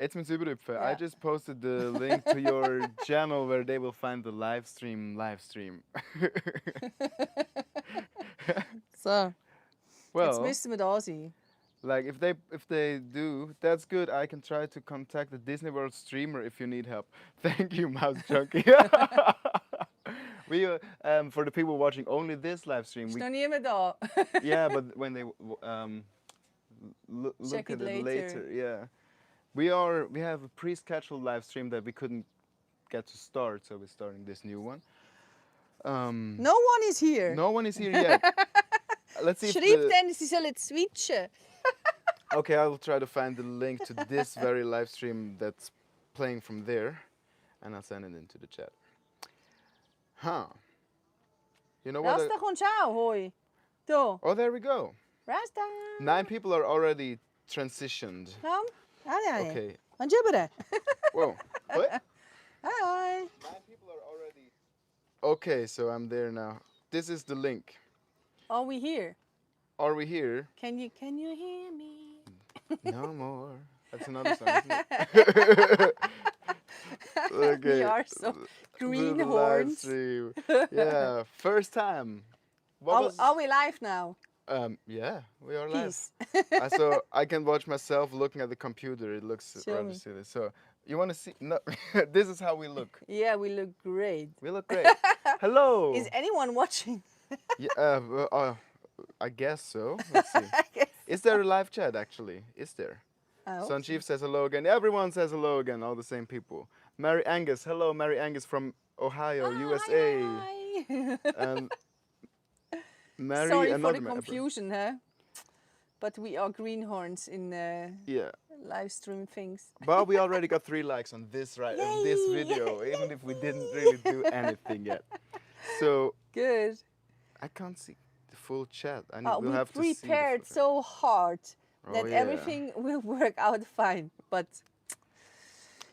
It's been super duper. I Yeah. just posted the link to your channel where they will find the live stream. So, jetzt Well, müssen wir da sein. like if they do, that's good. I can try to contact the Disney World streamer if you need help. Thank you, Mouse Junkie. We for the people watching only this live stream, Ist we noch niemand da? yeah, but when they Check look it at it later. later, yeah, we have a pre-scheduled live stream that we couldn't get to start, so we're starting this new one. No one is here. No one is here yet. Let's see if Schreib the denen, sie sollen switchen. okay, I will try to find the link to this very live stream that's playing from there, and I'll send it into the chat. Huh? You know what? Rasta, kommst du auch? Hoi. Da. Oh, there we go. Rasta. 9 people are already transitioned. Komm. Alle. Okay. Und rüber. Whoa. What? Hi. 9 people are already. Okay, so I'm there now. This is the link. Are we here? Are we here? Can you hear me? No more. That's another song, isn't it? Okay. We are so The live greenhorns. stream. Yeah, first time. What was? Are we live now? Yeah, we are live. Peace. So I can watch myself looking at the computer. It looks Show rather me. silly. So you want to see? No, this is how we look. Yeah, we look great. We look great. Hello. Is anyone watching? Yeah, I guess so. Let's see. I guess. Is there a live chat actually? Is there? Oh. Sanjeev says hello again. Everyone says hello again. All the same people. Mary Angus. Hello, Mary Angus from Ohio, USA. Hi. And Mary, Sorry for another the member. confusion, huh? But we are greenhorns in Yeah. live stream things. But we already got 3 likes on this this Yay! video, even if we didn't really do anything yet. So Good. I can't see the full chat. We'll We have to see. prepared so hard that Oh, yeah. everything will work out fine. But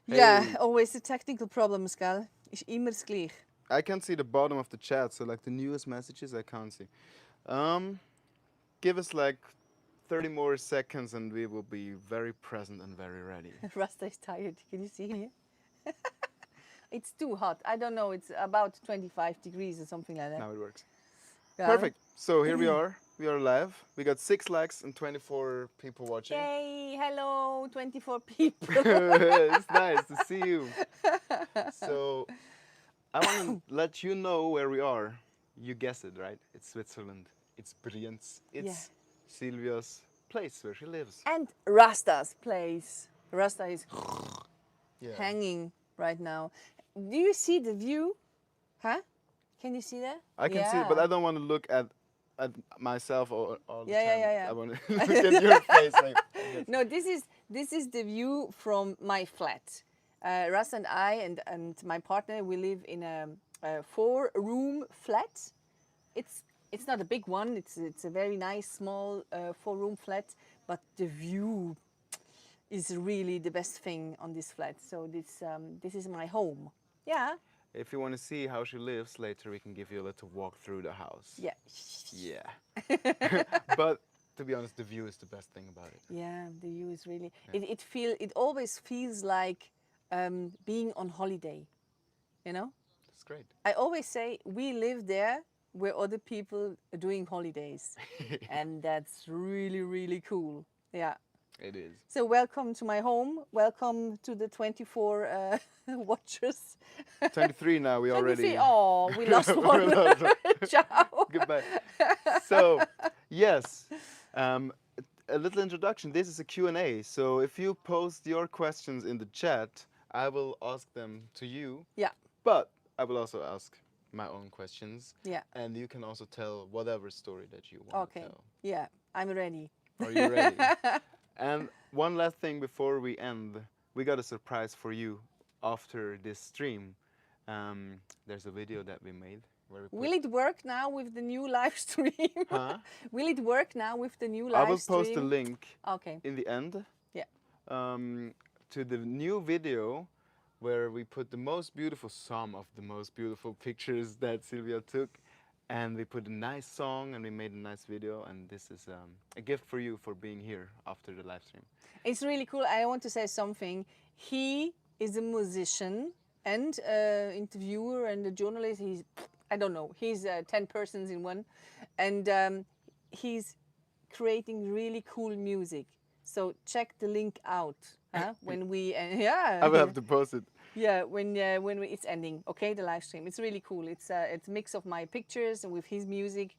yeah, Hey. always the technical problems, gell? Ist immer das Gleiche. I can't see the bottom of the chat, so like the newest messages I can't see. Give us like 30 more seconds and we will be very present and very ready. Rasta is tired. Can you see here? It's too hot. I don't know. It's about 25 degrees or something like that. Now it works. Yeah. Perfect. So here we are. We are live. We got 6 likes and 24 people watching. Yay! Hello, 24 people. It's nice to see you. So I want to let you know where we are. You guessed it, right? It's Switzerland. It's Brienz. It's Sylvia's place where she lives. And Rasta's place. Rasta is Yeah. hanging right now. Do you see the view? Huh? Can you see that? I can see it, but I don't want to look at myself all the Yeah, time. yeah, yeah. I want to look at your face. Like, No, this is the view from my flat. Russ and I and my partner, we live in a 4-room flat. It's not a big one. It's a very nice small 4-room flat, but the view is really the best thing on this flat. So this is my home. Yeah. if you want to see how she lives later, we can give you a little walk through the house. Yeah. Yeah. But to be honest, the view is the best thing about it. Yeah, the view is really. It always feels like being on holiday. You know. It's great. I always say we live there where other people are doing holidays, and that's really, really cool. Yeah. It is. So welcome to my home. Welcome to the 24 watchers. 23 now. We already. 23. Oh, we lost one. lost one. Ciao. Goodbye. So, yes, a little introduction. This is a Q&A. So if you post your questions in the chat, I will ask them to you. Yeah. But I will also ask my own questions. Yeah. And you can also tell whatever story that you want to Okay. tell. Yeah, I'm ready. Are you ready? And one last thing before we end, we got a surprise for you after this stream. There's a video that we made where we put Will it work now with the new live stream? Huh? Will it work now with the new live I stream? will post a link Okay. in the end. Yeah. To the new video where we put some of the most beautiful pictures that Sylvia took. and we put a nice song and we made a nice video. And this is a gift for you for being here after the live stream. It's really cool. I want to say something. He is a musician and interviewer and a journalist. He's, I don't know, he's 10 persons in one. And he's creating really cool music. So check the link out when we, yeah. I will have to post it. Yeah, when it's ending, okay, the live stream. It's really cool. It's a mix of my pictures and with his music.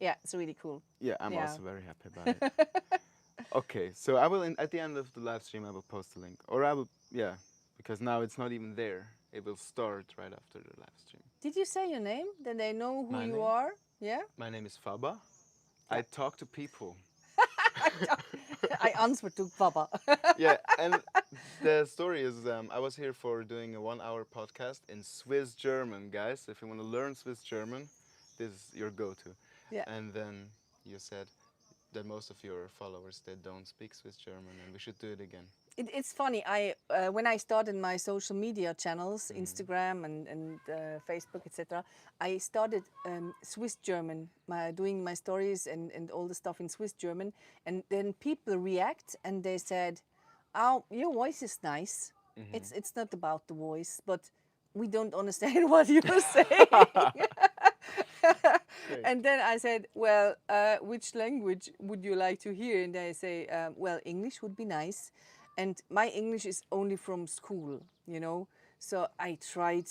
Yeah, it's really cool. Yeah, I'm Yeah. also very happy about it. Okay, so I will, at the end of the live stream, I will post the link. Or I will, yeah, because now it's not even there. It will start right after the live stream. Did you say your name? Then they know who My you name? are? Yeah? My name is Fabba. I talk to people. I answer to Papa. Yeah, and the story is I was here for doing a 1-hour podcast in Swiss German, guys. If you want to learn Swiss German, this is your go-to. Yeah. And then you said that most of your followers, they don't speak Swiss German, and we should do it again. It's funny. When I started my social media channels, Instagram and Facebook, etc., I started Swiss German, doing my stories and all the stuff in Swiss German. And then people react and they said, "Oh, your voice is nice. It's not about the voice, but we don't understand what you're saying." And then I said, "Well, which language would you like to hear?" And they say, "Well, English would be nice." And my English is only from school, you know. So I tried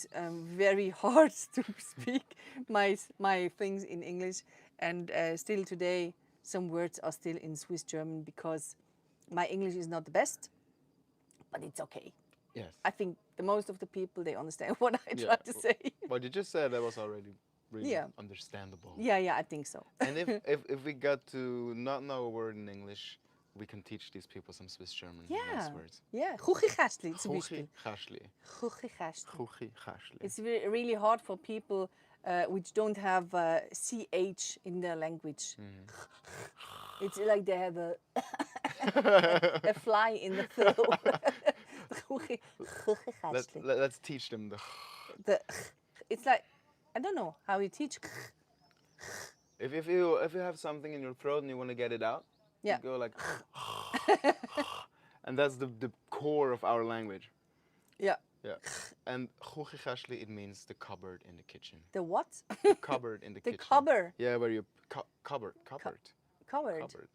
very hard to speak my things in English. And still today, some words are still in Swiss German because my English is not the best, but it's okay. Yes. I think the most of the people, they understand what I try to say. What you just said, that was already really Yeah. understandable. Yeah, I think so. And if we got to not know a word in English, we can teach these people some Swiss German nice words. Yeah, Guchigastli zum Beispiel. Guchigastli. Guchigastli. Guchigastli. It's really hard for people which don't have CH in their language. It's like they have a fly in the throat. Let's teach them It's like, I don't know how you teach. If you have something in your throat and you want to get it out, Yeah. you go like and that's the core of our language. Yeah. Yeah. And Guchigastli, it means the cupboard in the kitchen. The what? The cupboard in the The kitchen. cupboard. Yeah, where you cupboard. Covered. Cupboard.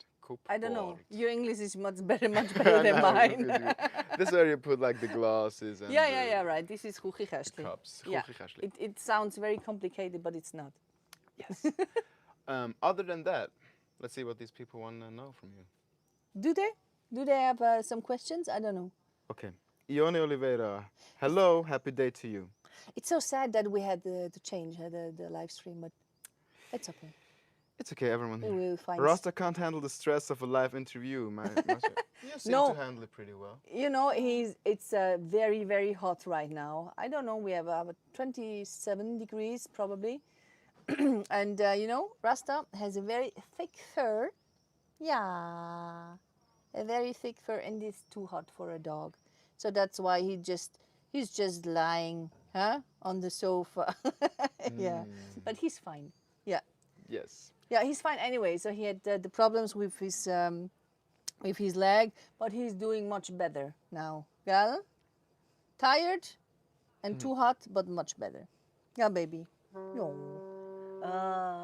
I don't know. Your English is much better No, than mine. This is where you put like the glasses and Yeah, right. This is the Guchigastli. cups. Yeah. Guchigastli. It sounds very complicated, but it's not. Yes. Other than that, let's see what these people want to know from you. Do they? Do they have some questions? I don't know. Okay. Ione Oliveira. Hello, happy day to you. It's so sad that we had to change the live stream, but it's okay. It's okay, everyone. We will find. Rasta can't handle the stress of a live interview. You seem No. to handle it pretty well. You know, it's very, very hot right now. I don't know, we have about 27 degrees probably. And, you know, Rasta has a very thick fur. Yeah, a very thick fur, and it's too hot for a dog. So that's why he's just lying on the sofa. Yeah, but he's fine. Yeah. Yes. Yeah, he's fine anyway. So he had the problems with his leg, but he's doing much better now. Yeah? Tired and too hot, but much better. Yeah, baby. No.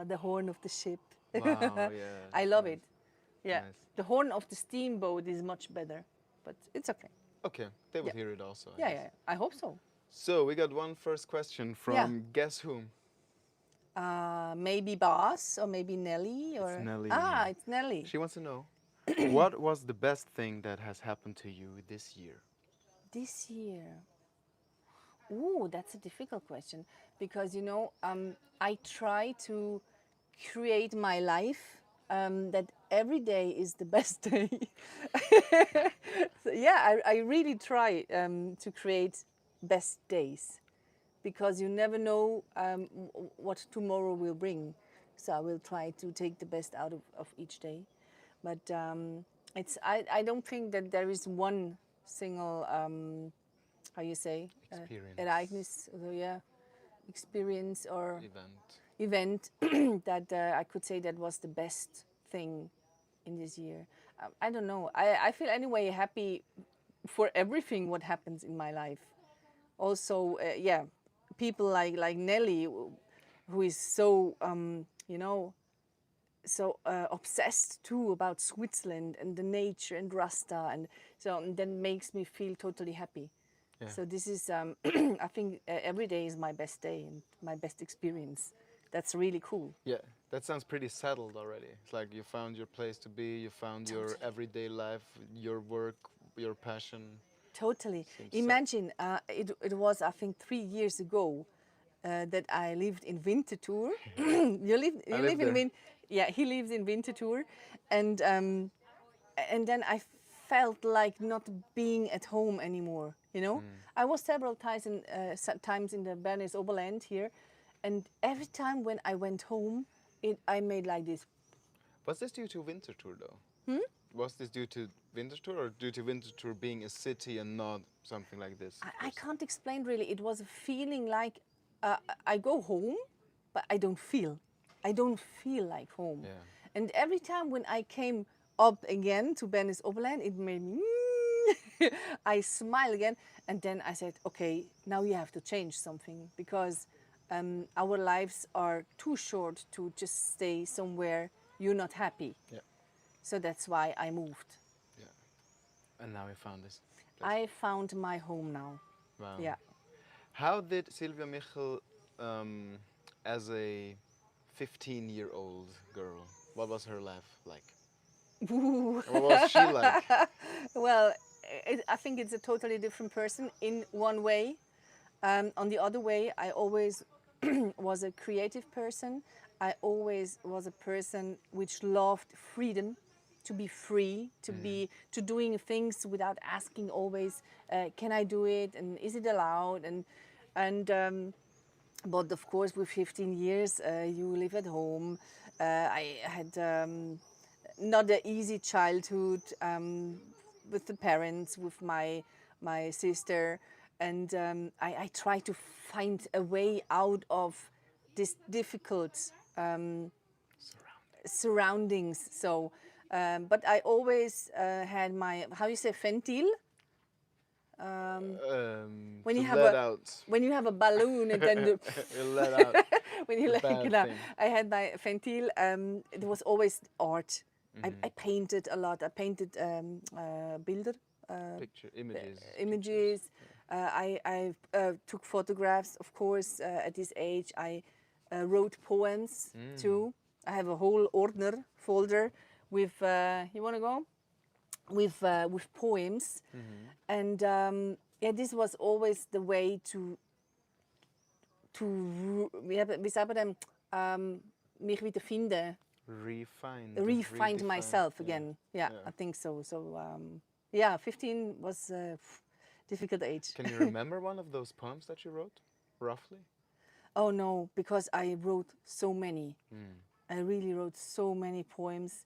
The horn of the ship. Wow, yeah. I love nice. it. Yeah. Nice. The horn of the steamboat is much better, but it's okay. Okay, they will Yeah. hear it also. I Yeah, guess. I hope so. So we got one first question from guess whom? Maybe Boss or maybe Nelly or Nelly. It's Nelly. She wants to know what was the best thing that has happened to you this year? This year. Ooh, that's a difficult question because you know I try to create my life that every day is the best day. So, yeah, I really try to create best days because you never know what tomorrow will bring. So I will try to take the best out of each day. But I don't think that there is one single how you say Experience. ereignis, yeah, experience or Event. event that I could say that was the best thing in this year. I don't know. I feel anyway happy for everything what happens in my life. Also, yeah, people like Nelly, who is so you know, so obsessed too about Switzerland and the nature and Rasta, and so that makes me feel totally happy. Yeah. So this is, I think every day is my best day and my best experience. That's really cool. Yeah, that sounds pretty settled already. It's like you found your place to be, you found your Totally. everyday life, your work, your passion. Totally. Seems Imagine, it was, I think, 3 years ago that I lived in Winterthur. I You live live in there. yeah, he lives in Winterthur, and then I felt like not being at home anymore. You know, I was several times in the Bernese Oberland here, and every time when I went home, I made like this. Was this due to Winterthur though? Was this due to Winterthur or due to Winterthur being a city and not something like this? I can't explain really. It was a feeling like I go home, but I don't feel like home. Yeah. And every time when I came up again to Bernese Oberland, it made me, I smile again. And then I said, okay, now you have to change something because our lives are too short to just stay somewhere you're not happy. Yeah. So that's why I moved. Yeah. And now we found this place. I found my home now. Wow. Yeah. How did Sylvia Michel, as a 15-year-old girl, what was her life like? Ooh. What was she like? Well, I think it's a totally different person in one way. On the other way, I always was a creative person. I always was a person which loved freedom, to be free, to doing things without asking always, can I do it and is it allowed and but of course with 15 years you live at home. I had not an easy childhood with the parents, with my sister, and I try to find a way out of this difficult surroundings. So, but I always had my, how you say, ventil. When To you have let a out. when you have a balloon and then the You let out. when you The like, bad thing. I had my ventil. It was always art. I painted a lot. I painted Bilder, Picture, images. images. I took photographs, of course. At this age, I wrote poems too. I have a whole Ordner folder with. You want to go? With poems, and yeah, this was always the way to wie sagen wir denn, mich wieder finden, Refind. myself Yeah. again. Yeah, Yeah. I think so. So yeah, 15 was a difficult age. Can you remember one of those poems that you wrote, roughly? Oh no, because I wrote so many. I really wrote so many poems.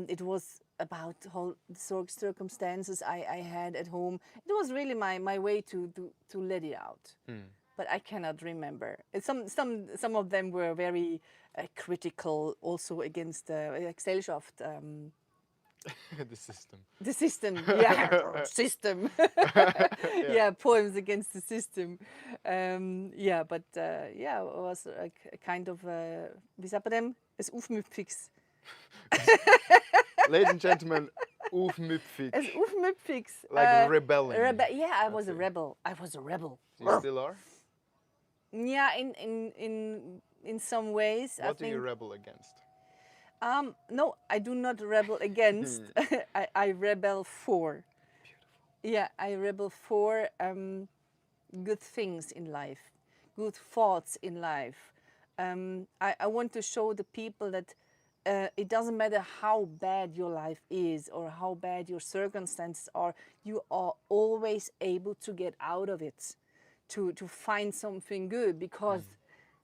It was about all the circumstances I had at home. It was really my way to let it out. But I cannot remember. Some of them were very critical, also against the Gesellschaft. The system. The system, yeah, system. Yeah, poems against the system. Yeah, but yeah, it was a kind of, wie sagt man dem? Es Aufmüpfiges. Ladies and gentlemen, aufmüpfig. Es Aufmüpfiges. Like rebelling. Yeah, I was a rebel. I was a rebel. You still are? Yeah, in some ways. What I do think, you rebel against? no, I do not rebel against. I rebel for. Yeah, I rebel for good things in life, good thoughts in life. I want to show the people that it doesn't matter how bad your life is or how bad your circumstances are, you are always able to get out of it, to find something good, because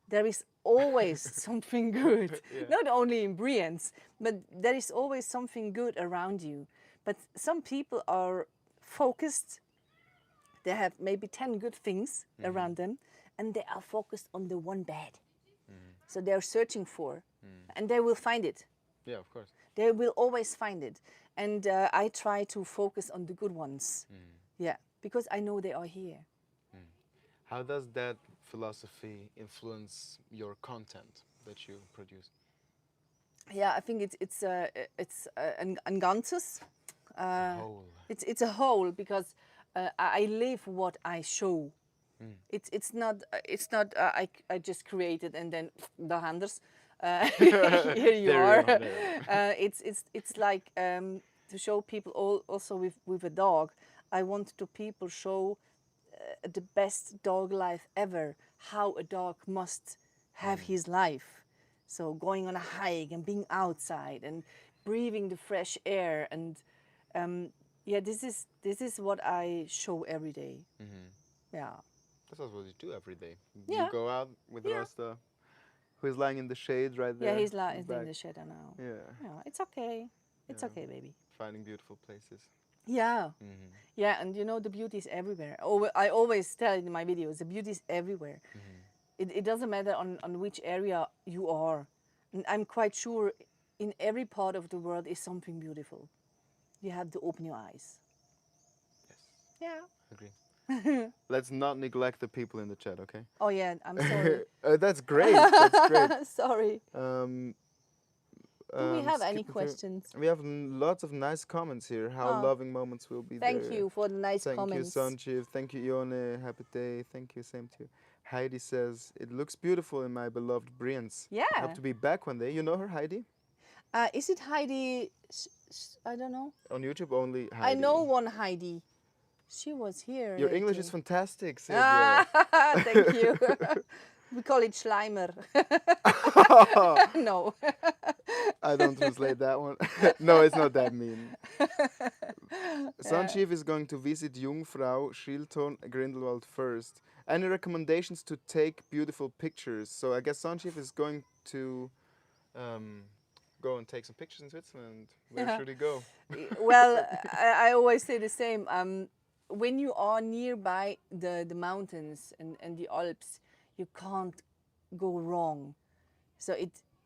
there is always something good. Yeah. Not only in Brienz, but there is always something good around you. But some people are focused, they have maybe 10 good things around them, and they are focused on the one bad. So they're searching for, and they will find it. Yeah, of course. They will always find it. And I try to focus on the good ones. Yeah, because I know they are here. How does that philosophy influence your content that you produce? Yeah, I think it's an Ganzes. Whole. It's a whole because I live what I show. It's not I just created and then the handers. Here you There are. you are, there. It's like to show people also with a dog. I want to people show the best dog life ever. How a dog must have his life. So going on a hike and being outside and breathing the fresh air and yeah, this is what I show every day. Yeah. That's what you do every day. Yeah. You go out with Yeah. Rasta, who is lying in the shade right there. Yeah, he's in in back. the shadow now. Yeah. Yeah, it's okay. It's Yeah. okay, baby. Finding beautiful places. Yeah. Yeah, and you know the beauty is everywhere. I always tell in my videos, the beauty is everywhere. It doesn't matter on which area you are. And I'm quite sure in every part of the world is something beautiful. You have to open your eyes. Yes. Yeah. Agree. Let's not neglect the people in the chat, okay? Oh yeah, I'm sorry. That's great. That's great. Sorry. Do we have any Skipping through. questions? We have lots of nice comments here. How Oh, loving moments will be Thank there. you for the nice Thank comments. you, Sanjeev. Thank you, Ione. Happy day. Thank you. Same to you. Heidi says, it looks beautiful in my beloved Brienz. Yeah. Hope to be back one day. You know her, Heidi? Is it Heidi? I don't know. On YouTube, only Heidi. I know one Heidi. She was here. Your English lately. is fantastic, Sylvia. Thank you. We call it Schleimer. No. I don't translate that one. No, it's not that mean. Sanjeev is going to visit Jungfrau, Schilton, Grindelwald first. Any recommendations to take beautiful pictures? So I guess Sanjeev is going to go and take some pictures in Switzerland. Where should he go? Well, I always say the same. When you are nearby the mountains and the Alps, you can't go wrong. So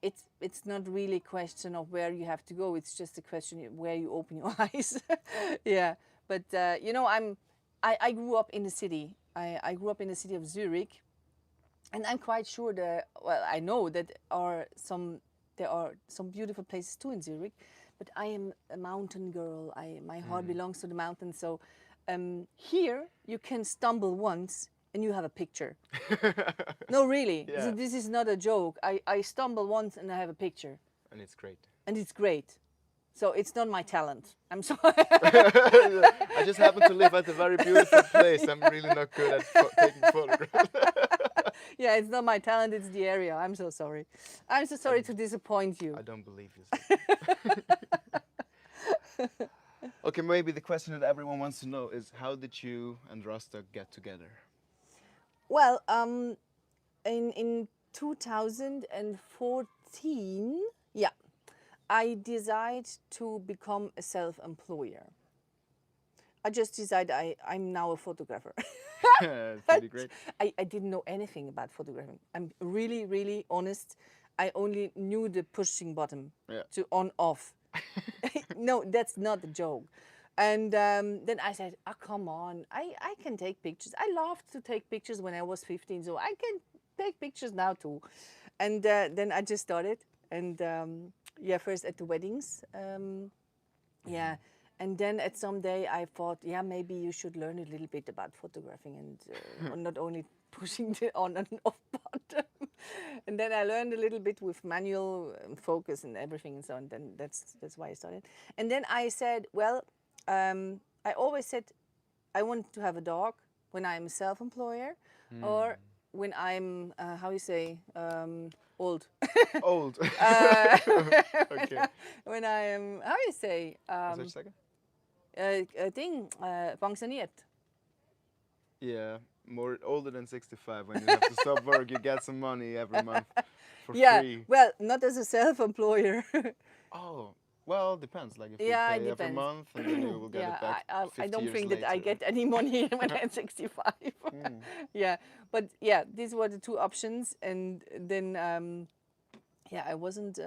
it's not really a question of where you have to go. It's just a question of where you open your eyes. Yeah, but you know, I grew up in the city. I grew up in the city of Zurich, and I'm quite sure that, well, I know that there are some beautiful places too in Zurich, but I am a mountain girl. My heart belongs to the mountains. So here you can stumble once and you have a picture. No, really. Yeah. So this is not a joke. I stumble once and I have a picture. And it's great. And it's great. So it's not my talent. I'm sorry. I just happen to live at a very beautiful place. I'm really not good at taking photographs. Yeah, it's not my talent, it's the area. I'm so sorry. I'm so sorry to disappoint you. I don't believe you. Okay, maybe the question that everyone wants to know is, how did you and Rasta get together? Well, in 2014, yeah, I decided to become a self-employer. I just decided I'm now a photographer. Pretty great. I didn't know anything about photographing. I'm really, really honest. I only knew the pushing button to on off. No, that's not a joke. And then I said, oh, come on, I can take pictures. I loved to take pictures when I was 15, so I can take pictures now too. And then I just started. And yeah, first at the weddings. Yeah. And then at some day I thought, yeah, maybe you should learn a little bit about photographing and not only pushing the on and off button. And then I learned a little bit with manual focus and everything and so on. Then that's why I started. And then I said, well, I always said I want to have a dog when I'm a self-employer or when I'm, how you say, old. Old. Okay. When I am, how you say, pensioneerd. Yeah, more older than 65. When you have to stop work, you get some money every month for Yeah, free. well, not as a self-employer. Oh, well, depends. Like if you Yeah, it pay every depends. month and then you will get it back 50 I don't years think later. that I get any money when I'm 65. Yeah, but yeah, these were the two options, and then yeah, I wasn't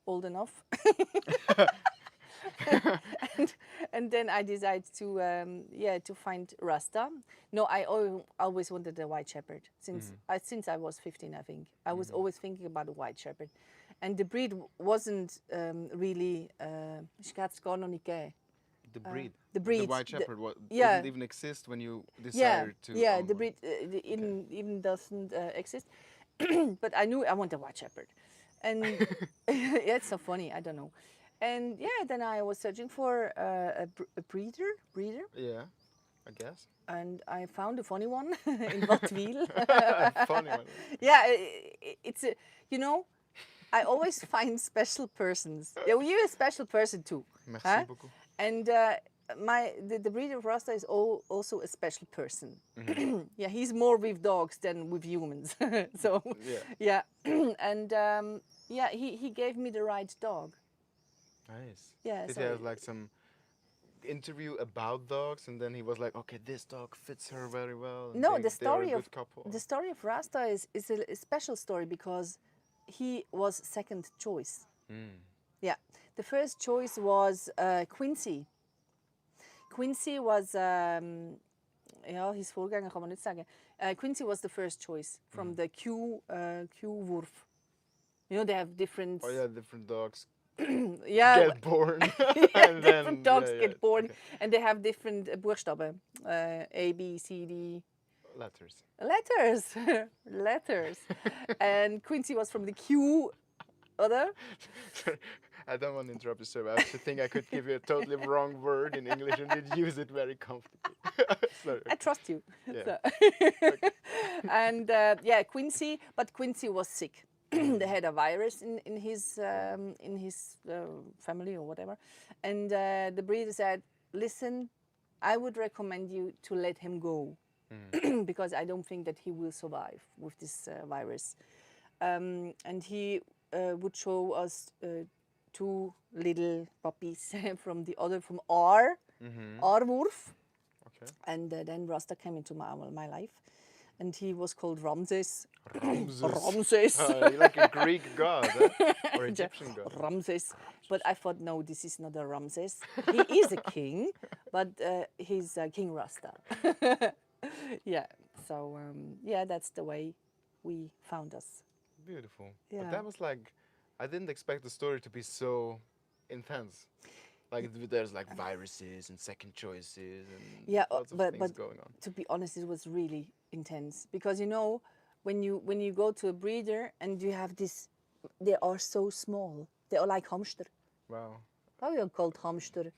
old enough. and, and then I decided to to find Rasta. No, I always wanted a white shepherd since I was 15. I think I was always thinking about a white shepherd, and the breed wasn't really. Ich kann es gar noch nicht geben. The breed. The The breed. white shepherd Yeah. didn't even exist when you Yeah, decided to yeah. own The one. breed even doesn't exist. But I knew I want a white shepherd, and yeah, it's so funny. I don't know. And yeah, then I was searching for a breeder, Yeah, I guess. and I found a funny one in Wattwil. Funny one. Yeah, it's a, you know, I always find special persons. Yeah, well, you're a special person too. Merci beaucoup. And the breeder of Rasta is also a special person. Yeah, he's more with dogs than with humans. So Yeah. and yeah, he gave me the right dog. Nice. Yeah, Did so he have like some interview about dogs, and then he was like, okay, this dog fits her very well. And no, they are a good couple. the story of Rasta is a special story because he was second choice. Yeah, the first choice was Quincy. Quincy was ja, his Vorgänger kann man nicht sagen. Quincy was the first choice from the Q-Wurf. You know, they have different. Oh yeah, different dogs Yeah, get born. yeah, and different dogs yeah, get born, okay. and they have different Buchstaben, A, B, C, D. Letters. Letters. And Quincy was from the Q. Other. I don't want to interrupt you, sir. I actually think I could give you a totally wrong word in English and you'd use it very comfortably. Sorry. I trust you. Yeah. So. And yeah, Quincy, but Quincy was sick. They had a virus in his family or whatever, and the breeder said, "Listen, I would recommend you to let him go because I don't think that he will survive with this virus." And he would show us two little puppies from R Wurf, Okay. and then Rasta came into my life. And he was called Ramses. Ramses. Like a Greek god, or Egyptian god. Ramses. But I thought, no, this is not a Ramses. He is a king, but he's King Rasta. Yeah. So yeah, that's the way we found us. Beautiful. Yeah. But that was like, I didn't expect the story to be so intense. Like there's like viruses and second choices and lots of things going on. To be honest, it was really intense because you know when you go to a breeder and you have this, they are so small. They are like hamster. Wow. How are you called hamster?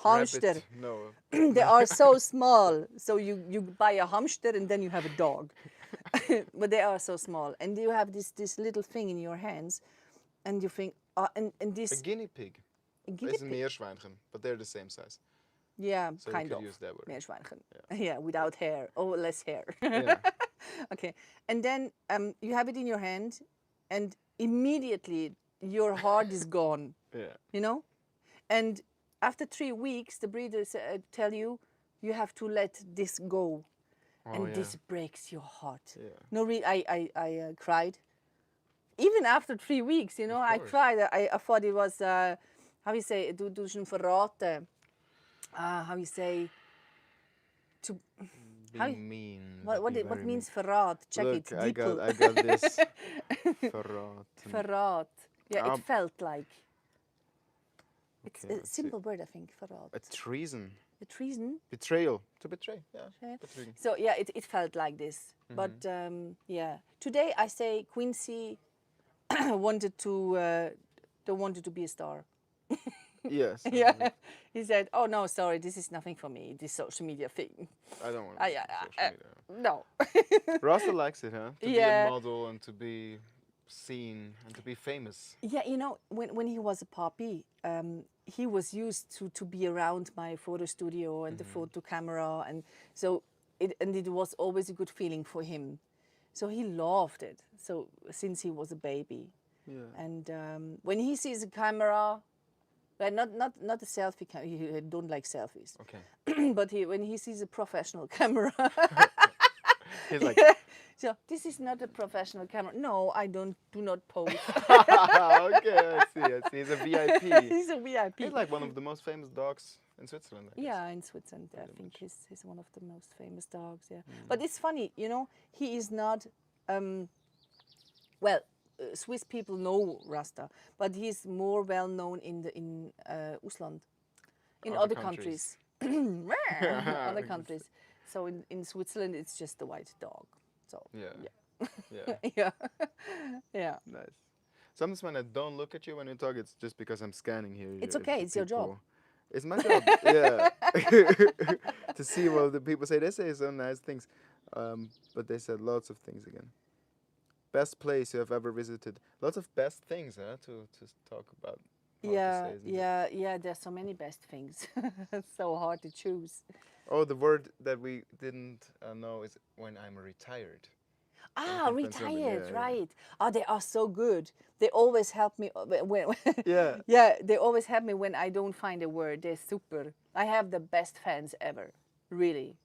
Hamster. Rabbit, no. They are so small. So you buy a hamster and then you have a dog. But they are so small, and you have this little thing in your hands, and you think, and this. A guinea pig. It's a meerschweinchen, but they're the same size. Yeah, so kind you of. could use that word. Meerschweinchen. Yeah, without hair. Oh, less hair. Yeah. Okay, and then you have it in your hand, and immediately your heart is gone. Yeah. You know, and after 3 weeks, the breeders tell you you have to let this go, and this breaks your heart. Yeah. No, I cried. Even after 3 weeks, you know, I cried. I thought it was how you say, du schon verraten. How you say, to Be mean. What means verrat? Check Look, it. I got this. Verrat. Verrat. Yeah, it felt like. It's Okay, a let's simple word, I think. Verrat. A treason. A treason. Betrayal. To betray. Yeah. Betraying. So yeah, it felt like this. But yeah, today I say Quincy wanted to be a star. Yes. Yeah, he said, "Oh no, sorry, this is nothing for me. This social media thing. I don't want to be on social media. No." Rasta likes it, huh? To be a model and to be seen and to be famous. Yeah, you know, when he was a puppy, he was used to be around my photo studio and the photo camera, and so it was always a good feeling for him. So he loved it. So since he was a baby, and when he sees a camera, well, not a selfie camera. He don't like selfies. Okay. But when he sees a professional camera, He's like, So this is not a professional camera. No, I do not pose. okay, I see. He's a VIP. He's a VIP. He's like one of the most famous dogs in Switzerland, I guess. Yeah, in Switzerland, I Pretty think much. he's one of the most famous dogs. Yeah, but it's funny, he is not. Well, Swiss people know Rasta, but he's more well known in Usland, in Other other countries. countries, other countries. So in Switzerland, it's just the white dog. So Yeah. yeah, Yeah. yeah, yeah. Nice. Sometimes when I don't look at you when you talk, it's just because I'm scanning here. It's if okay. the It's your job. people- It's my job. Yeah. To see what the people say. They say some nice things, but they said lots of things again. Best place you have ever visited. Lots of best things, huh? To talk about. Hard to Yeah, say, isn't it? yeah. There's so many best things. It's so hard to choose. Oh, the word that we didn't know is when I'm retired. Ah, think that's something, retired, yeah. right? Oh, they are so good. They always help me when Yeah. yeah, they always help me when I don't find a word. They're super. I have the best fans ever. Really.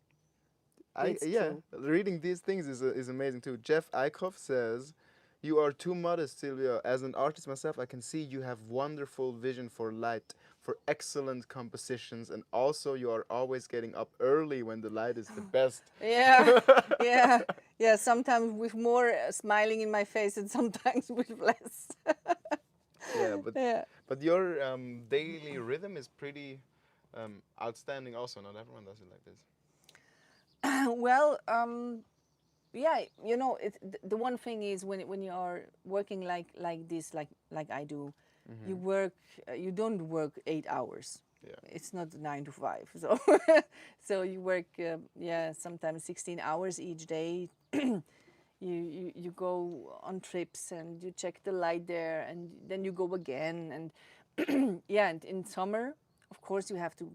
It's true. Reading these things is amazing too. Jeff Eichhoff says, "You are too modest, Sylvia. As an artist myself, I can see you have wonderful vision for light, for excellent compositions, and also you are always getting up early when the light is the best." Yeah, yeah, yeah. Sometimes with more smiling in my face, and sometimes with less. Yeah, Yeah. but your daily rhythm is pretty outstanding. Also, not everyone does it like this. Well, yeah, the one thing is when you are working like this, like I do, you work. You don't work 8 hours. Yeah. It's not 9 to 5. So so you work sometimes 16 hours each day. You go on trips and you check the light there, and then you go again, and yeah, and in summer, of course, you have to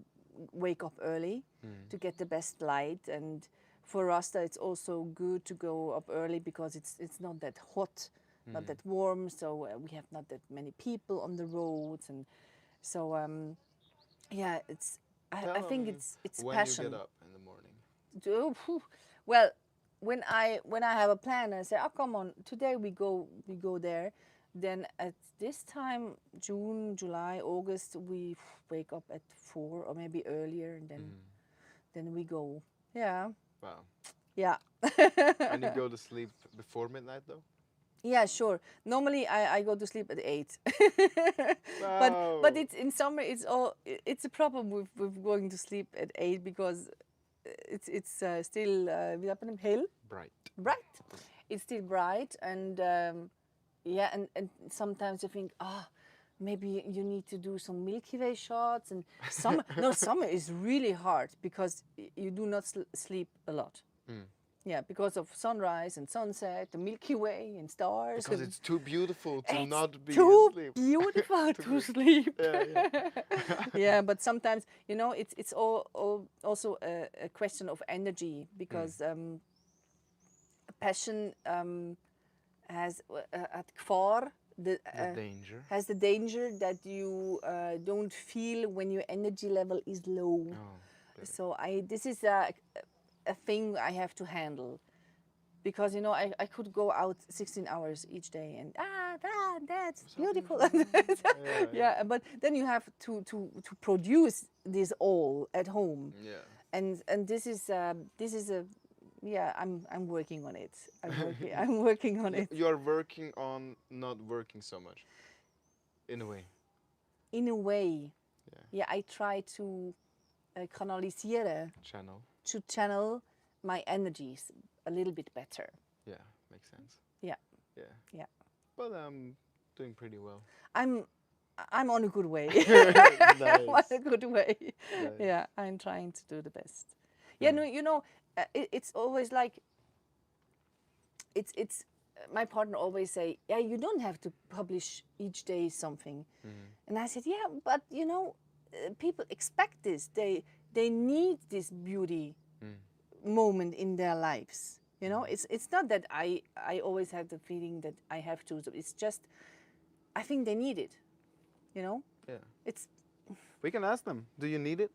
wake up early to get the best light. And for Rasta, it's also good to go up early because it's not that hot, not that warm, so we have not that many people on the roads. And so yeah, I Tell think 'em it's when passion. you get up in the morning. Well, when I have a plan, I say, oh, come on, today we go there. Then at this time, June, July, August, we wake up at 4 or maybe earlier, and then we go. Yeah, Wow. yeah. And you go to sleep before midnight though? Yeah, sure. Normally I go to sleep at 8. Wow. But it's in summer, it's a problem with going to sleep at 8 because it's still wie sagt man dem? Hell? Bright. Bright. It's still bright, and yeah, and sometimes you think, maybe you need to do some Milky Way shots. And summer, no, summer is really hard because you do not sleep a lot. Yeah, because of sunrise and sunset, the Milky Way and stars. Because and it's too beautiful to it's not be too asleep. beautiful to sleep. Yeah. Yeah, but sometimes it's also a question of energy because passion has at gevaar The danger. has the danger that you don't feel when your energy level is low. Oh, okay. So this is a thing I have to handle. Because I could go out 16 hours each day and that's beautiful. Yeah, but then you have to produce this all at home. Yeah. And this is a yeah, I'm working on it. I'm working on it. You are working on not working so much. In a way. In a way. Yeah. Yeah, I try to kanaliseren, Channel. to channel my energies a little bit better. Yeah, makes sense. Yeah. Yeah. Yeah. But I'm doing pretty well. I'm on a good way. Nice. I'm on a good way. Nice. Yeah, I'm trying to do the best. Yeah, no, it's always like it's my partner always say, yeah, you don't have to publish each day something. And I said, yeah, but people expect this. They need this beauty moment in their lives. It's not that I always have the feeling that I have to. It's just I think they need it. Yeah. It's We can ask them. Do you need it?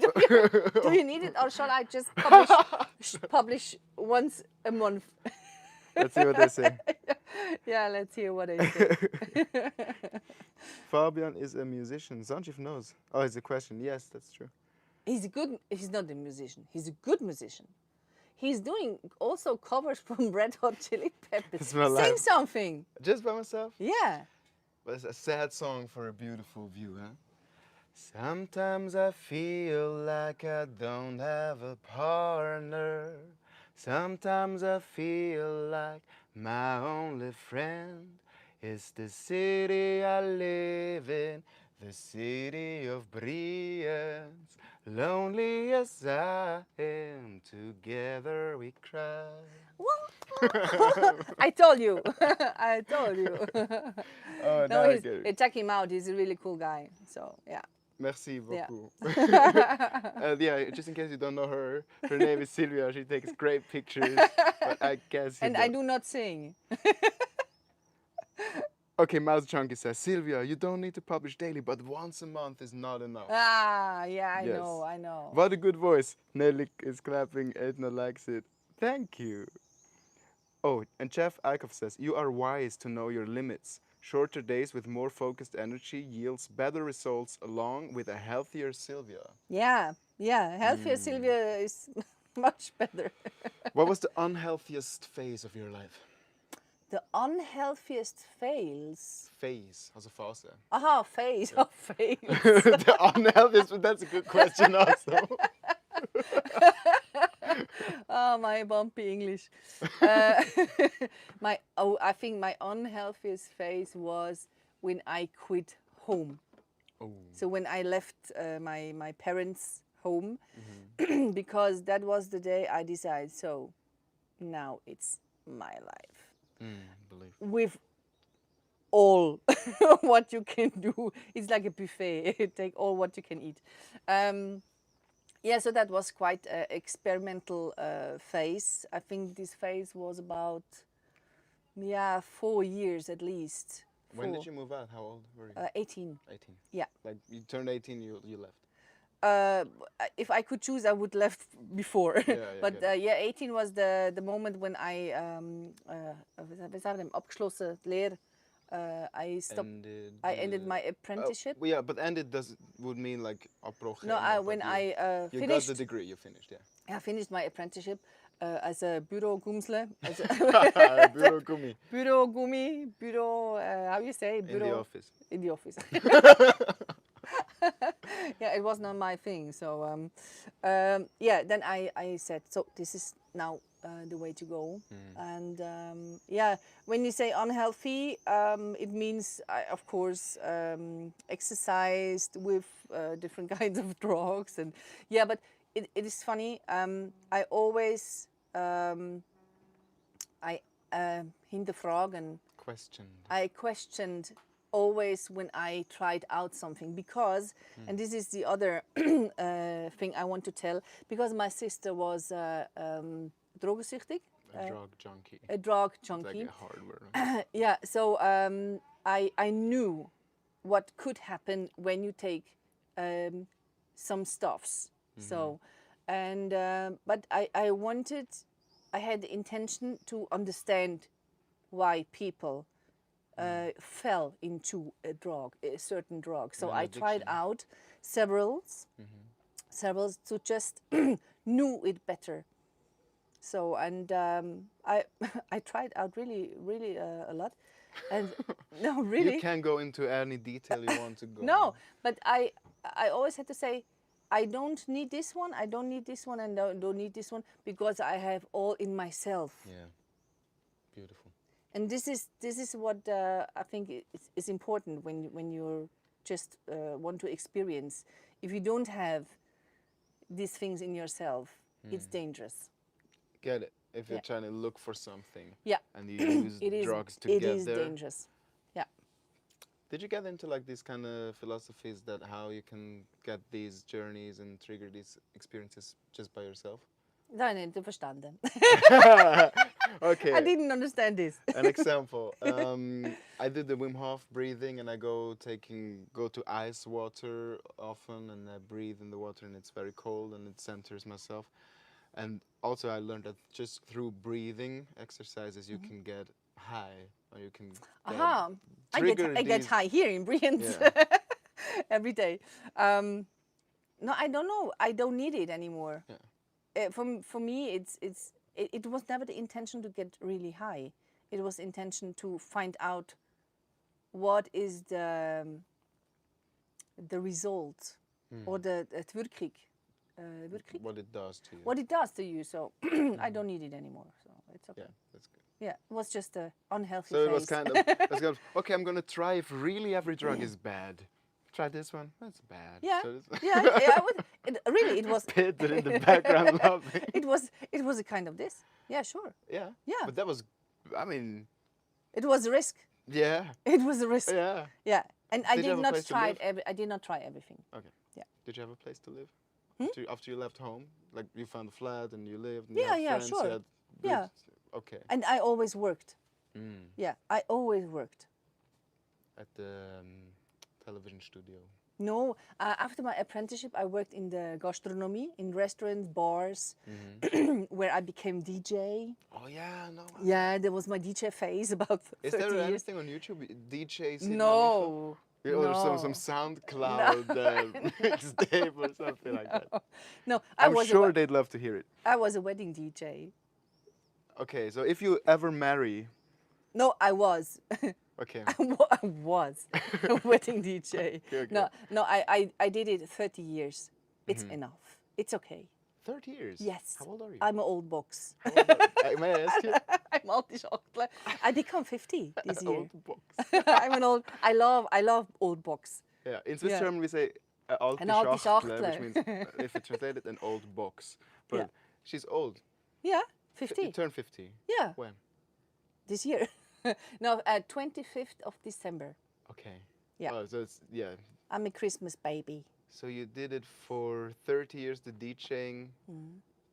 Do you need it, or shall I just publish once a month? Let's see what they say. Yeah, let's hear what they say. Fabian is a musician. Sanjif knows. Oh, it's a question. Yes, that's true. He's not a musician. He's a good musician. He's doing also covers from Red Hot Chili Peppers. It's my Sing life. something. Just by myself? Yeah. But it's a sad song for a beautiful view, huh? Sometimes I feel like I don't have a partner. Sometimes I feel like my only friend is the city I live in, the city of brilliance. Lonely as I am, together we cry. I told you. I told you. Oh, No, now I get it. check him out. He's a really cool guy. So, yeah. Merci Yeah. beaucoup. Yeah, just in case you don't know her, her name is Sylvia. She takes great pictures, but I guess you And I don't. do not sing. Okay, Mouse Chunky says, Sylvia, you don't need to publish daily, but once a month is not enough. Ah, yeah, I Yes. know, I know. What a good voice. Nelly is clapping, Edna likes it. Thank you. Oh, and Jeff Eichhoff says, you are wise to know your limits. Shorter days with more focused energy yields better results along with a healthier Sylvia. Yeah, healthier Sylvia is much better. What was the unhealthiest phase of your life? The unhealthiest fails. Phase, alltså fase. Aha, phase. Oh, phase. The unhealthiest, that's a good question also. Oh, my bumpy English. I think my unhealthiest phase was when I quit home. Oh. So when I left my parents' home, because that was the day I decided, so now it's my life. Believe. With all what you can do. It's like a buffet. Take all what you can eat. Yeah, so that was quite an experimental phase. I think this phase was about, 4 years at least. When did you move out? How old were you? 18. 18. Yeah. Like you turned 18, you left. If I could choose, I would left before. But get it. 18 was the moment when I abgeschlossen Lehre. I stopped. I ended my apprenticeship. Yeah, but ended would mean like afgebroken. No, when I you finished. got the degree, you finished, yeah. I finished my apprenticeship as a bureaugoemsle. Bureaugummi. Bureau. How you say? In the office. In the office. Yeah, it was not my thing. So then I said, so this is now the way to go. And when you say unhealthy, it means I, of course, exercised with different kinds of drugs, and but it is funny. I always hinterfragen. I questioned always when I tried out something, because, and this is the other thing I want to tell, because my sister was drogensüchtig. A drug junkie. A drug junkie. It's like a hard word. Yeah, so I knew what could happen when you take some stuffs. So, and but I had the intention to understand why people fell into a certain drug. So I tried out several to just knew it better. So, and I tried out really a lot, and no, really. You can go into any detail you want to go. No, but I always had to say, I don't need this one, I don't need this one, and don't need this one, because I have all in myself. Yeah, beautiful. And this is what I think is important when you just want to experience. If you don't have these things in yourself, it's dangerous. Get it? If you're trying to look for something, and you use drugs to it get is there. dangerous. Yeah. Did you get into like these kind of philosophies that how you can get these journeys and trigger these experiences just by yourself? Nein, nicht verstanden. Okay. I didn't understand this. An example. I did the Wim Hof breathing, and I go to ice water often, and I breathe in the water, and it's very cold, and it centers myself. And also, I learned that just through breathing exercises, you can get high, or you can Aha, trigger I get these- high here in Brienz Yeah. every day. No, I don't know. I don't need it anymore. Yeah. For me, it was never the intention to get really high. It was intention to find out what is the result or the wirklich. What it does to you. What it does to you. So I don't need it anymore. So it's okay. Yeah, that's good. Yeah, it was just a unhealthy So phase. it was kind of, it was kind of, okay, I'm gonna try if really every drug is bad. Try this one. That's bad. Yeah, So this- yeah. Really, it was. Peter in the background laughing. It was a kind of this. Yeah, sure. Yeah. Yeah. But that was, I mean, It was a risk. yeah. It was a risk. Yeah. Yeah, and I Did you did have a not place to try live? I did not try everything. Okay. Yeah. Did you have a place to live? Hmm? After you left home? Like you found a flat and you lived and you Yeah, had yeah, friends, you sure. had Yeah. good- Okay. And I always worked. Mm. Yeah, I always worked. At the television studio. No, after my apprenticeship, I worked in the gastronomy, in restaurants, bars, where I became DJ. Oh yeah, no. Yeah, there was my DJ phase about 30 Is there years. anything on YouTube? DJs? No. Or No. some SoundCloud mixtape or something like that. No, I'm sure they'd love to hear it. I was a wedding DJ. Okay, so if you ever marry, No, I was. okay, I was a wedding DJ. okay. No, I did it 30 years. It's enough. It's okay. 30 years. Yes. How old are you? I'm an old box. May I ask you? I'm multi-chocolate. I become 50 this year. Old box. I'm an old. I love old box. Yeah, in Swiss Yeah. German we say alte An alte Schachtel, which Schachtel. means if it's translated an old box. But Yeah. she's old. Yeah, You 50. turned 50. Yeah, When? this year. No, 25th of December. Okay. Yeah. Oh, so it's I'm a Christmas baby. So you did it for 30 years, the DJing.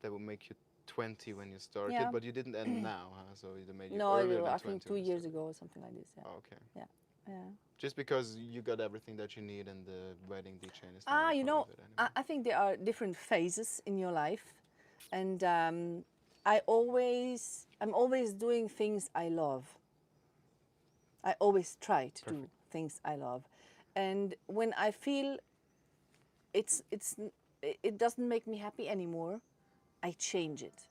That would make you 20 when you started, Yeah. but you didn't end now, huh? So it made you No, earlier than I 20 think 2 when you years started. ago or something like this. Yeah. Oh, okay. Yeah. Just because you got everything that you need and the wedding DJing is not Ah, a you part know, of it anymore. I think there are different phases in your life, and I'm always doing things I love. I always try to do things I love, and when I feel it doesn't make me happy anymore, I change it.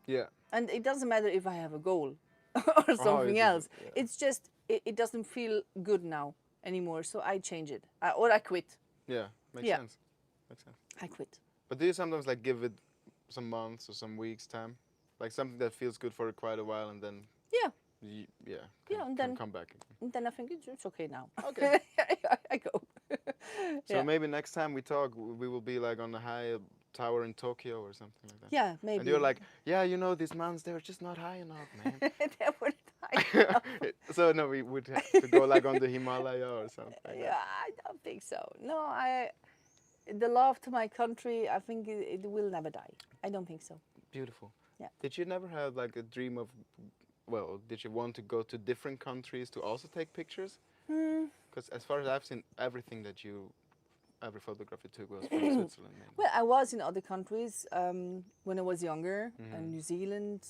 Yeah. And it doesn't matter if I have a goal or something it else. doesn't- yeah. It's just it doesn't feel good now anymore, so I change it or I quit. Yeah. Makes Yeah. sense. Makes sense. I quit. But do you sometimes like give it some months or some weeks time? Like something that feels good for quite a while and then Yeah. yeah, and can then- come back again. And then I think it's okay now. Okay. I go. So Yeah. maybe next time we talk, we will be like on a high tower in Tokyo or something like that. Yeah, maybe. And you're like, yeah, you know, these mountains, they're just not high enough, man. They were tight. So no, we would have to go like on the Himalaya or something. Like Yeah, I don't think so. No, the love to my country, I think it will never die. I don't think so. that. Beautiful. Yeah. Did you never have like a dream of, well, did you want to go to different countries to also take pictures? Because as far as I've seen, everything that every photograph you took was from Switzerland. Mainly. Well, I was in other countries when I was younger, Mm-hmm. New Zealand,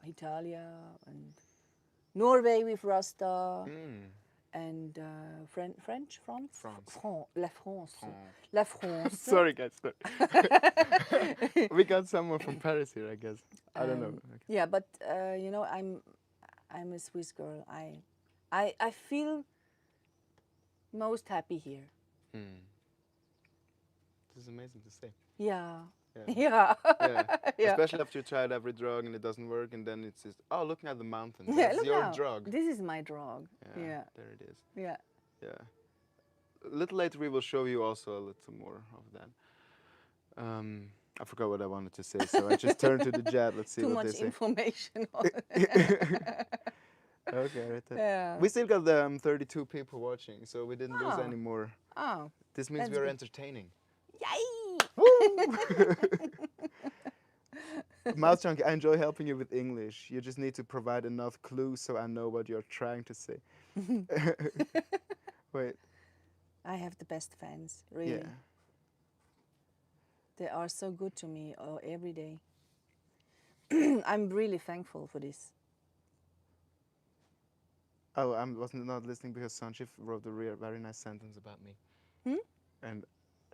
Italia, and Norway with Rasta, and French, France, La France, La France. Sorry, guys. Sorry. We got someone from Paris here, I guess. I don't know. Okay. Yeah, but you know, I'm a Swiss girl. I feel most happy here. This is amazing to say. Yeah. Yeah. Yeah. Yeah. Yeah. Especially after you tried every drug and it doesn't work, and then it's just, oh, looking at the mountain. Yeah, That's look your now. drug. This is my drug. Yeah. There it is. Yeah. Yeah. A little later we will show you also a little more of that. I forgot what I wanted to say, so I just turned to the chat. Let's see Too what much they say. information. Okay, right there. Yeah. We still got 32 people watching, so we didn't lose Oh. any more. Oh. This means That's we are good. entertaining. Yay! Mouse Junkie, I enjoy helping you with English. You just need to provide enough clues so I know what you're trying to say. Wait, I have the best fans, yeah. really. They are so good to me every day. I'm really thankful for this. Oh, I wasn't not listening because Sanchif wrote a very nice sentence about me. And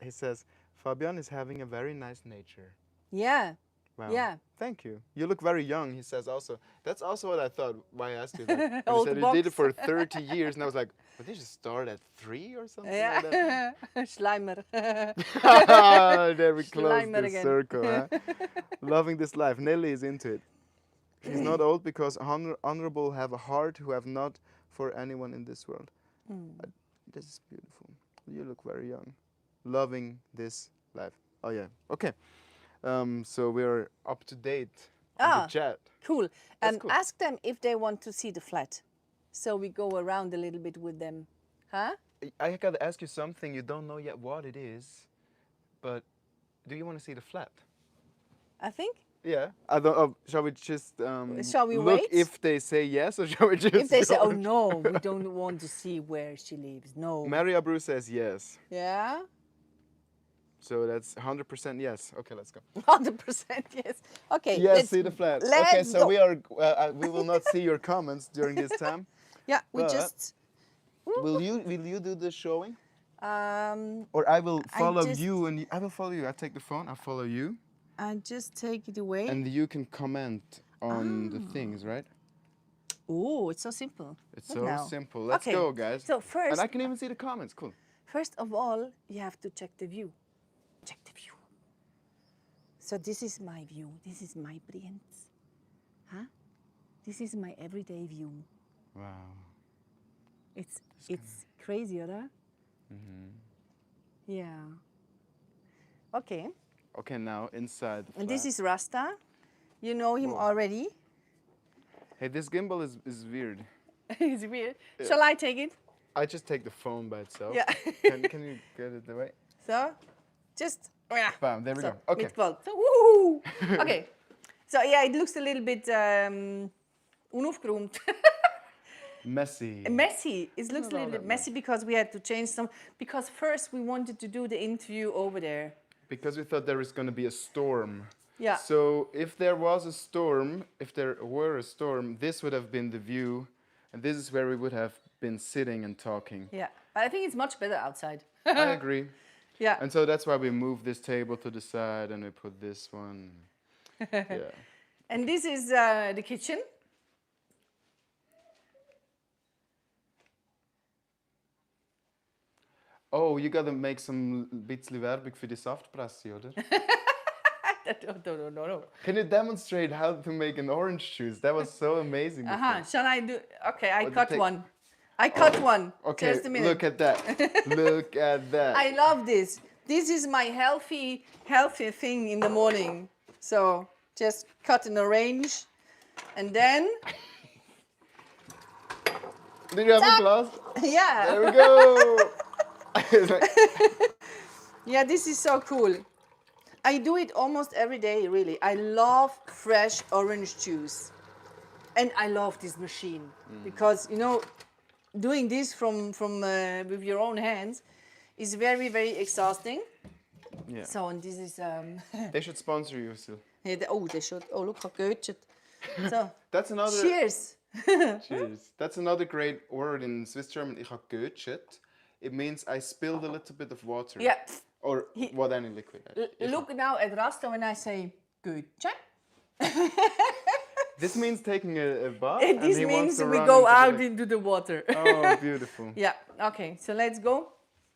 he says, Fabian is having a very nice nature. Yeah, Wow. yeah. Thank you. You look very young, he says also. That's also what I thought, why I asked you that. When you Old said you did it box. for 30 years, and I was like, but did you start at 3 or something like that? Yeah, Schleimer. There we close Schleimer this again. circle, huh? Loving this life. Nelly is into it. She's not old because honorable have a heart who have not for anyone in this world. This is beautiful. You look very young. Loving this life. Oh yeah. Okay. So we're up to date in the chat. Cool. That's cool. Ask them if they want to see the flat. So we go around a little bit with them. Huh? I gotta ask you something. You don't know yet what it is, but do you want to see the flat? I think. Yeah. I don't. Oh, shall we just Shall we look wait? if they say yes, or shall we just? If they say, go? oh no, we don't want to see where she lives. No. Maria Bruce says yes. Yeah? So that's 100% yes. Okay, let's go. 100% yes. Okay. Yes, see the flat. Okay, let's so go. we will not see your comments during this time. Yeah, we But- just. Will you do the showing? Um, Or I will follow just- you and I will follow you. I take the phone, I follow you, I just take it away. and you can comment on the things, right? Oh, it's so simple. It's What so now? simple. Let's Okay, go, guys. so first- and I can even see the comments. Cool. First of all, you have to check the view. Check the view. So this is my view. This is my Brienz. Huh? This is my everyday view. Wow. It's crazy, oder? Yeah. Okay. Okay, now inside the And this flat. is Rasta. You know him Whoa. already. Hey, this gimbal is weird. It's weird. Shall I take it? I just take the phone by itself. Yeah. Can you get it away? So, just. Yeah. Bam, there we So, go. Okay. mit Gold. So, woohoo! Okay. So, yeah, it looks a little bit unaufgeräumt. Messy. Messy. It looks Not a all little bit that messy because we had to change some. Because first we wanted to do the interview over there. Because we thought there was going to be a storm. Yeah. So if there was a storm, if there were a storm, this would have been the view, and this is where we would have been sitting and talking. Yeah. But I think it's much better outside. I agree. Yeah. And so that's why we moved this table to the side and we put this one. Yeah. And this is the kitchen. Oh, you gotta make some bisschen Werbung für die Saftpresse, oder? No. Can you demonstrate how to make an orange juice? That was so amazing. before. Shall I do? Okay, I What, cut take- one. I cut one. Okay, Just a minute. look at that. Look at that. I love this. This is my healthy thing in the morning. So just cut an orange, and then Did you have a glass? yeah, There we go. It's like- yeah. This is so cool. I do it almost every day. Really, I love fresh orange juice, and I love this machine because you know, doing this from with your own hands is very exhausting. yeah. So and this is They should sponsor you, Sil. they should. Oh look how good. So That's another. cheers. Cheers. That's another great word in Swiss German. Ich habe geötschet. It means I spilled a little bit of water. Yeah. Or what any liquid. Look now at Rasta when I say good. This means taking a bath. This and he wants means to we run go into the out lake. into the water. Oh, beautiful. Yeah. Okay. So let's go.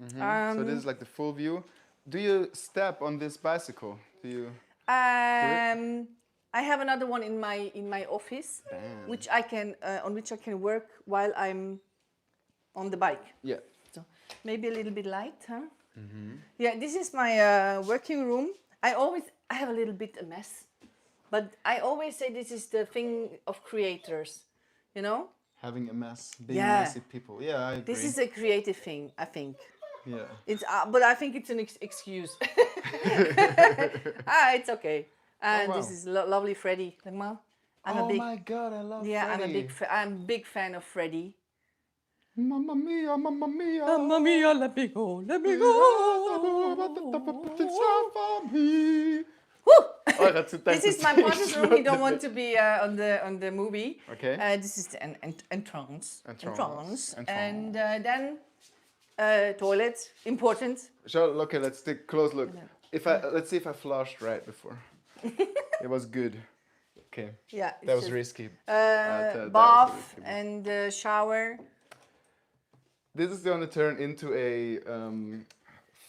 So this is like the full view. Do you step on this bicycle? Do you? I have another one in my office, Damn. which I can on which I can work while I'm on the bike. Yeah. So maybe a little bit light, huh? Yeah. This is my working room. I have a little bit a mess, but I always say this is the thing of creators, you know. Having a mess, being Yeah. messy people. Yeah, I agree. This is a creative thing, I think. Yeah. It's but I think it's an excuse. It's okay. And wow. this is lovely Freddie. Look, Mom. Oh my God, I love Yeah, Freddie. I'm a big fan of Freddie. Mamma mia, mamma mia. Mamma mia, let me go, let me go. Woo! This is my partner's room. He don't want to be on the movie. Okay. This is the entrance. Entrance. And then toilet, important. So, okay, let's take a close look. Let's see if I flushed right before. It was good. Okay. Yeah. That was risky. Bath was risky. and shower. This is going to turn into a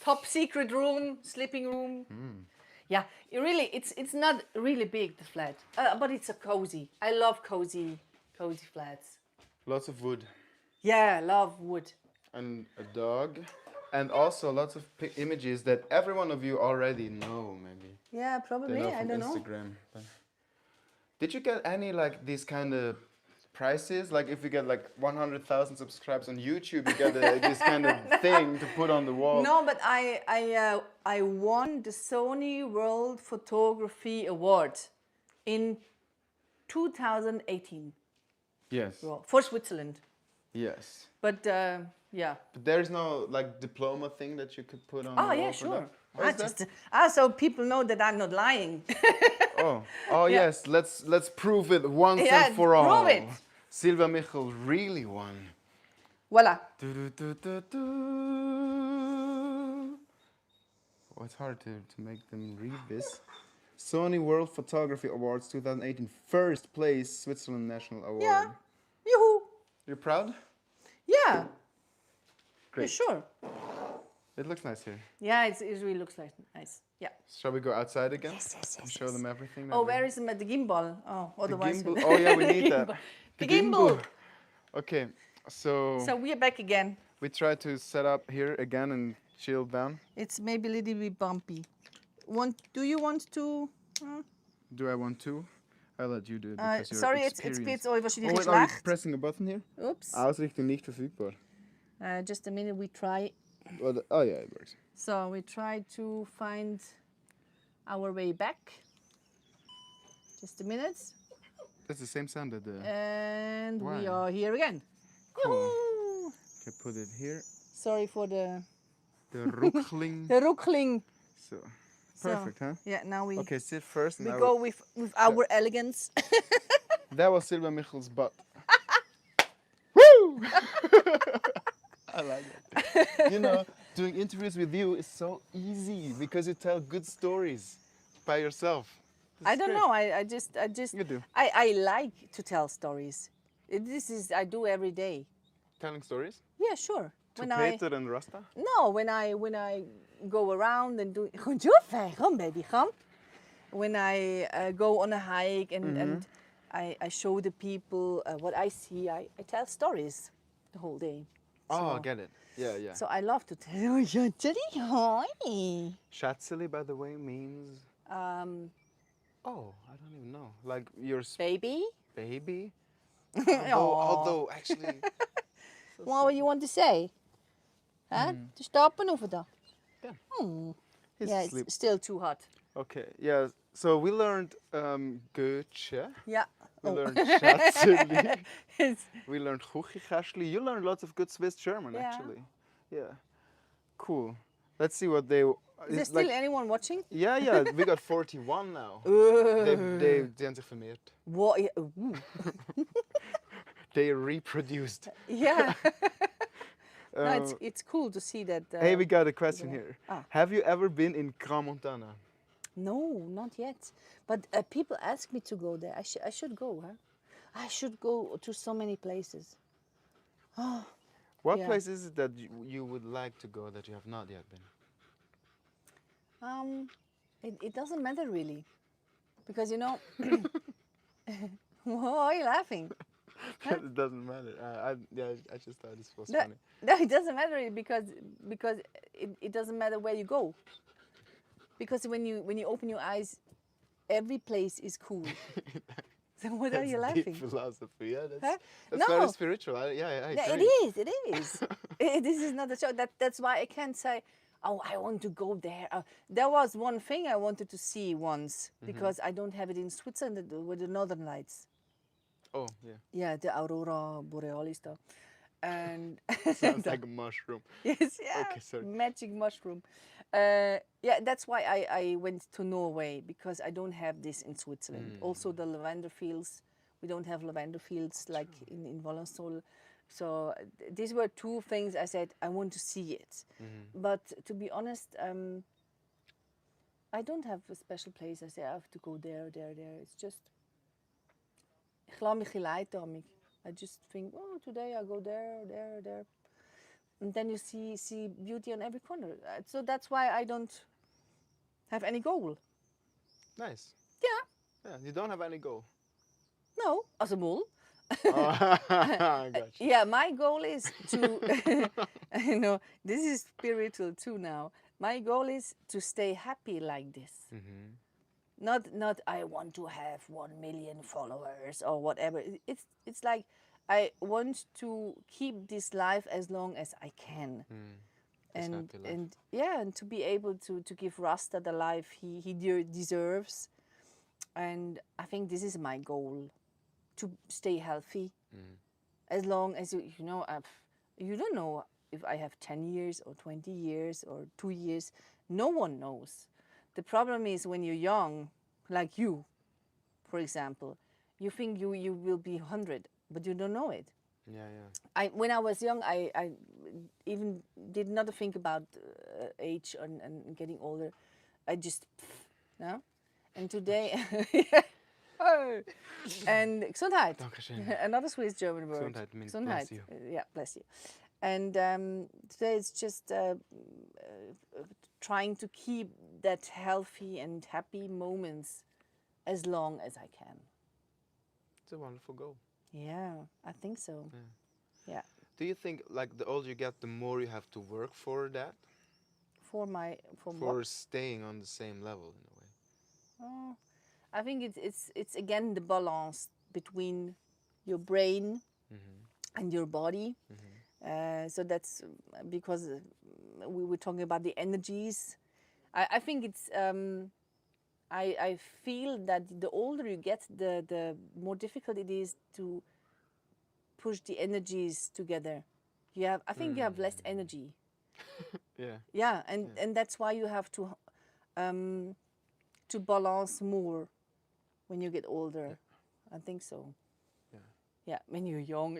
Top secret room, sleeping room. Yeah, it's not really big, the flat, but it's a cozy. I love cozy flats. lots of wood Yeah, love wood. and a dog, and also lots of images that every one of you already know. Maybe Yeah, they probably. know I from don't know. Instagram. But did you get any like these kind of prizes? Like if you get like 100,000 subscribers on YouTube, you get this kind of thing to put on the wall. No, but I won the Sony World Photography Award in 2018 Yes. for Switzerland. Yes. But yeah. But there is no like diploma thing that you could put on Oh the yeah, wall for sure. that? So people know that I'm not lying. Oh Yeah. yes, let's prove it once Yeah, and for all. prove it. Sylvia Michel really won. Voila. Oh, it's hard to make them read this. Sony World Photography Awards 2018, first place Switzerland National Award. Yeah. Yoo-hoo. You're proud? Yeah. Great. You sure? It looks nice here. Yeah, it really looks like nice. Yeah. Shall we go outside again? Yes. And show them everything? that Oh, we- where is the gimbal? Oh, the otherwise. gimbal? Oh yeah, we need that. The gimbal. Okay, so So we are back again. we try to set up here again and chill down. It's maybe a little bit bumpy. Do you want to? Do I want to? I'll let you do it because you're Sorry, it's experienced. oh, wahrscheinlich wait, are you schlecht. pressing a button here? Oops. Ausrichtung nicht verfügbar. Just a minute. We try. Oh yeah, it works. So we try to find our way back. Just a minute. That's the same sound that the... And we Wow. are here again. Cool. Yoo-hoo. Okay, put it here. Sorry for the Ruckling. ruckling. So, perfect, huh? Yeah, now we Okay, sit first. And we I go will- with our elegance. That was Sylvia Michel's butt. Woo! I like it. You know, doing interviews with you is so easy because you tell good stories by yourself. I don't know. I just You do. I like to tell stories. This is I do every day. Telling stories? Yeah, sure. To Peter and Rasta? No, when I go around and do come baby, come. When I go on a hike and I show the people what I see, I tell stories the whole day. Oh, get it. Yeah, yeah. So I love to tell you, hi. Schatzeli, by the way, means... Oh, I don't even know. Like your Baby. baby? Aw. Although actually... What you want to say? Huh? To stoppen over there? Yeah. Yeah, He's asleep. it's still too hot. Okay, yeah. So we learned Goethe. Yeah. We Oh. learned Schatzeli. It's- We learned Kuchichashli. You learned lots of good Swiss German, Yeah. actually. Yeah. Cool. Let's see what they... Is there still anyone watching? Yeah, yeah. We got 41 now. They haben sich vermehrt. What? Ooh. They reproduced. Yeah. No, it's cool to see that. Hey, we got a question here. Ah. Have you ever been in Crans-Montana? No, not yet. But people ask me to go there. I should go, huh? I should go to so many places. Oh, What Yeah. place is it that you would like to go that you have not yet been? it doesn't matter really, because you know. Why are you laughing? It doesn't matter. I just thought this was No, funny. no, it doesn't matter really because it doesn't matter where you go. Because when you open your eyes, every place is cool. So what are you That's laughing? deep philosophy. Yeah, that's, Huh? that's No. very spiritual. I Yeah, agree. it is. This is not a show. That's why I can't say, oh, I want to go there. There was one thing I wanted to see once because I don't have it in Switzerland with the Northern Lights. Oh, yeah. Yeah, the Aurora Borealis stuff. And Sounds like a mushroom. yes, yeah, Okay, sorry. magic mushroom. Yeah, that's why I went to Norway because I don't have this in Switzerland. Also, the lavender fields, we don't have lavender fields like in Walensol. So these were two things I said I want to see it. But to be honest, I don't have a special place. I say I have to go there, there, there. It's just, ich lasse mich leiten damit. I just think, oh, today I go there, there, there. And then you see beauty on every corner. So that's why I don't have any goal. Nice. Yeah, Yeah, you don't have any goal. no, as a mole. Oh, I got you. Yeah, my goal is to, you know, this is spiritual too now. My goal is to stay happy like this. Not I want to have 1 million followers or whatever. It's like I want to keep this life as long as I can. This happy life. And yeah, and to be able to give Rasta the life he deserves. And I think this is my goal, to stay healthy. As long as you know, you don't know if I have 10 years or 20 years or 2 years. No one knows. The problem is when you're young, like you, for example, you think you will be 100, but you don't know it. Yeah, yeah. When I was young, I even did not think about age and getting older. I just, no? And today, oh, and Gesundheit, Dankeschön. another Swiss German word. Gesundheit means bless you. Yeah, bless you. And today it's just trying to keep that healthy and happy moments as long as I can. It's a wonderful goal. Yeah, I think so. Yeah. Do you think like the older you get, the more you have to work for that? For what? Staying on the same level in a way. Oh, I think it's again the balance between your brain and your body. So that's because we were talking about the energies. I think it's I feel that the older you get, the more difficult it is to push the energies together. I think you have less energy. Yeah. Yeah, and that's why you have to balance more when you get older. I think so. Yeah. Yeah, when you're young,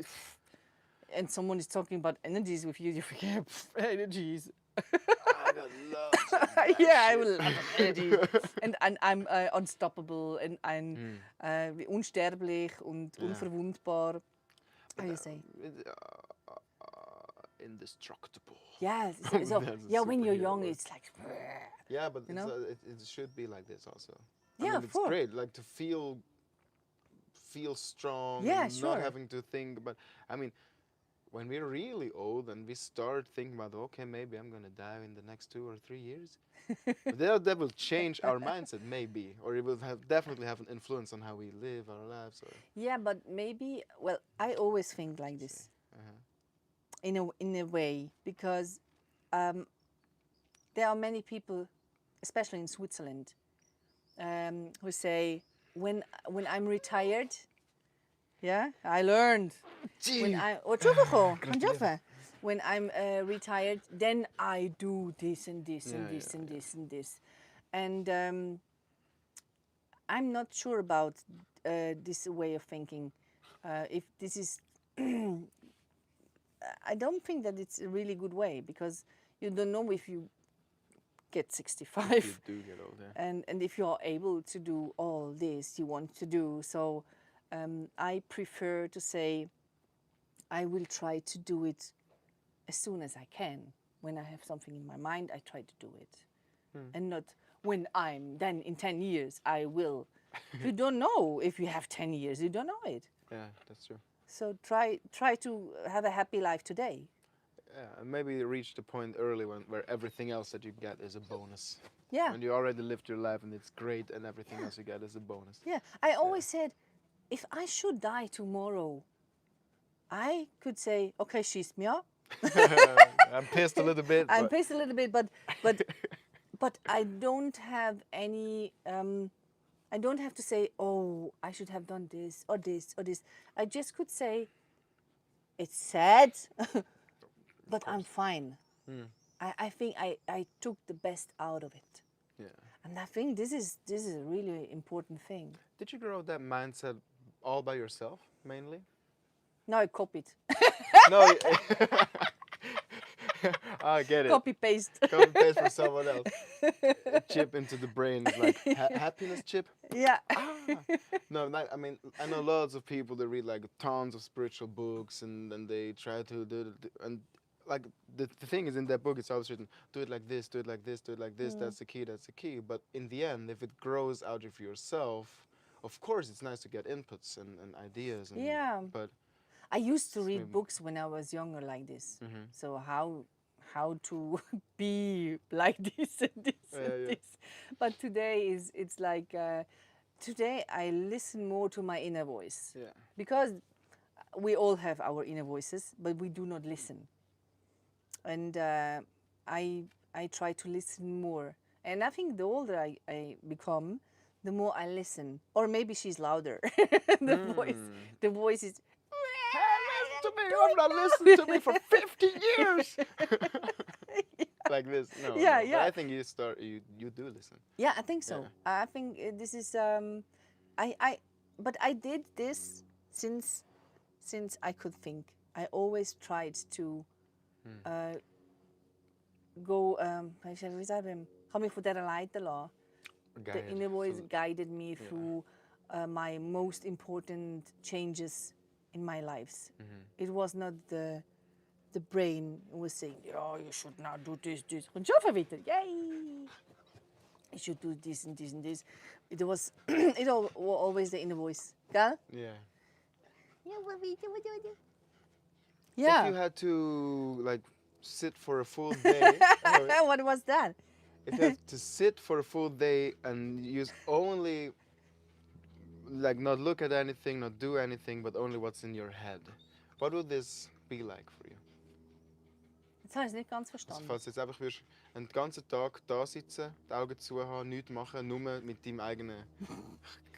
and someone is talking about energies with you, you forget energies. I got lots of that Yeah, I shit. will love energy. And I'm unstoppable and I'm unsterblich und unverwundbar. How do you say? Indestructible. Yeah, That's a when you're superhero young, word. it's like, Yeah, but you know? it should be like this also. I Yeah, mean, it's for- great, like to feel strong Yeah, and sure. not having to think about. I mean, when we're really old and we start thinking about, okay, maybe I'm gonna die in the next 2 or 3 years, that will change our mindset, maybe, or it will definitely have an influence on how we live our lives. Or Yeah, but maybe, well, I always think like this. uh-huh. In a way, because there are many people, especially in Switzerland, who say when I'm retired, yeah, I learned when I'm retired, then I do this and this and this and this and this, and I'm not sure about this way of thinking. If this is I don't think that it's a really good way because you don't know if you get 65 You do get older. and if you're able to do all this you want to do. So I prefer to say I will try to do it as soon as I can. When I have something in my mind, I try to do it. And not when I'm then in 10 years I will. You don't know if you have 10 years, you don't know it. Yeah, that's true. So try to have a happy life today. Yeah, and maybe reach the point early where everything else that you get is a bonus. Yeah. When you already lived your life and it's great, and everything else you get is a bonus. Yeah, I always said, if I should die tomorrow, I could say, okay, schieß mir ab. I'm pissed a little bit. I'm but pissed a little bit, but I don't have any. I don't have to say, oh, I should have done this or this or this. I just could say, it's sad, but I'm fine. I think I took the best out of it. Yeah. And I think this is a really important thing. Did you grow that mindset all by yourself, mainly? Now I copied. No. I get it. Copy paste. Copy paste from someone else. A chip into the brain is like happiness chip. Yeah. No, I mean I know lots of people that read like tons of spiritual books and then they try to do it and like the thing is in that book it's always written do it like this, do it like this, do it like this. That's the key. That's the key. But in the end, if it grows out of yourself, of course it's nice to get inputs and ideas. And, Yeah. But I used to read maybe- books when I was younger like this. So how to be like this and this and this. But today it's like today I listen more to my inner voice. Yeah. Because we all have our inner voices, but we do not listen. And I try to listen more. And I think the older I become, the more I listen. Or maybe she's louder. The voice is. Listen to me. You've not listened to me for 50 years. Like this. No. Yeah, no. But yeah. I think you do listen. Yeah, I think so. Yeah. I think this is but I did this since I could think. I always tried to go. Wie sagen? Ich habe mich von dieser leiten lassen. The inner voice guided me through my most important changes in my lives. It was not the brain was saying, "Oh, you should not do this, this." Und schon wieder, yay! You should do this and this and this. It was always the inner voice, gell? Yeah. Yeah. If you had to like sit for a full day. What was that? If you have to sit for a full day and use only, like, not look at anything, not do anything, but only what's in your head, what would this be like for you? Jetzt habe ich es nicht ganz Also, verstanden. falls du jetzt einfach würdest, einen ganzen Tag da sitzen, die Augen zu haben, nichts machen, nur mit deinem eigenen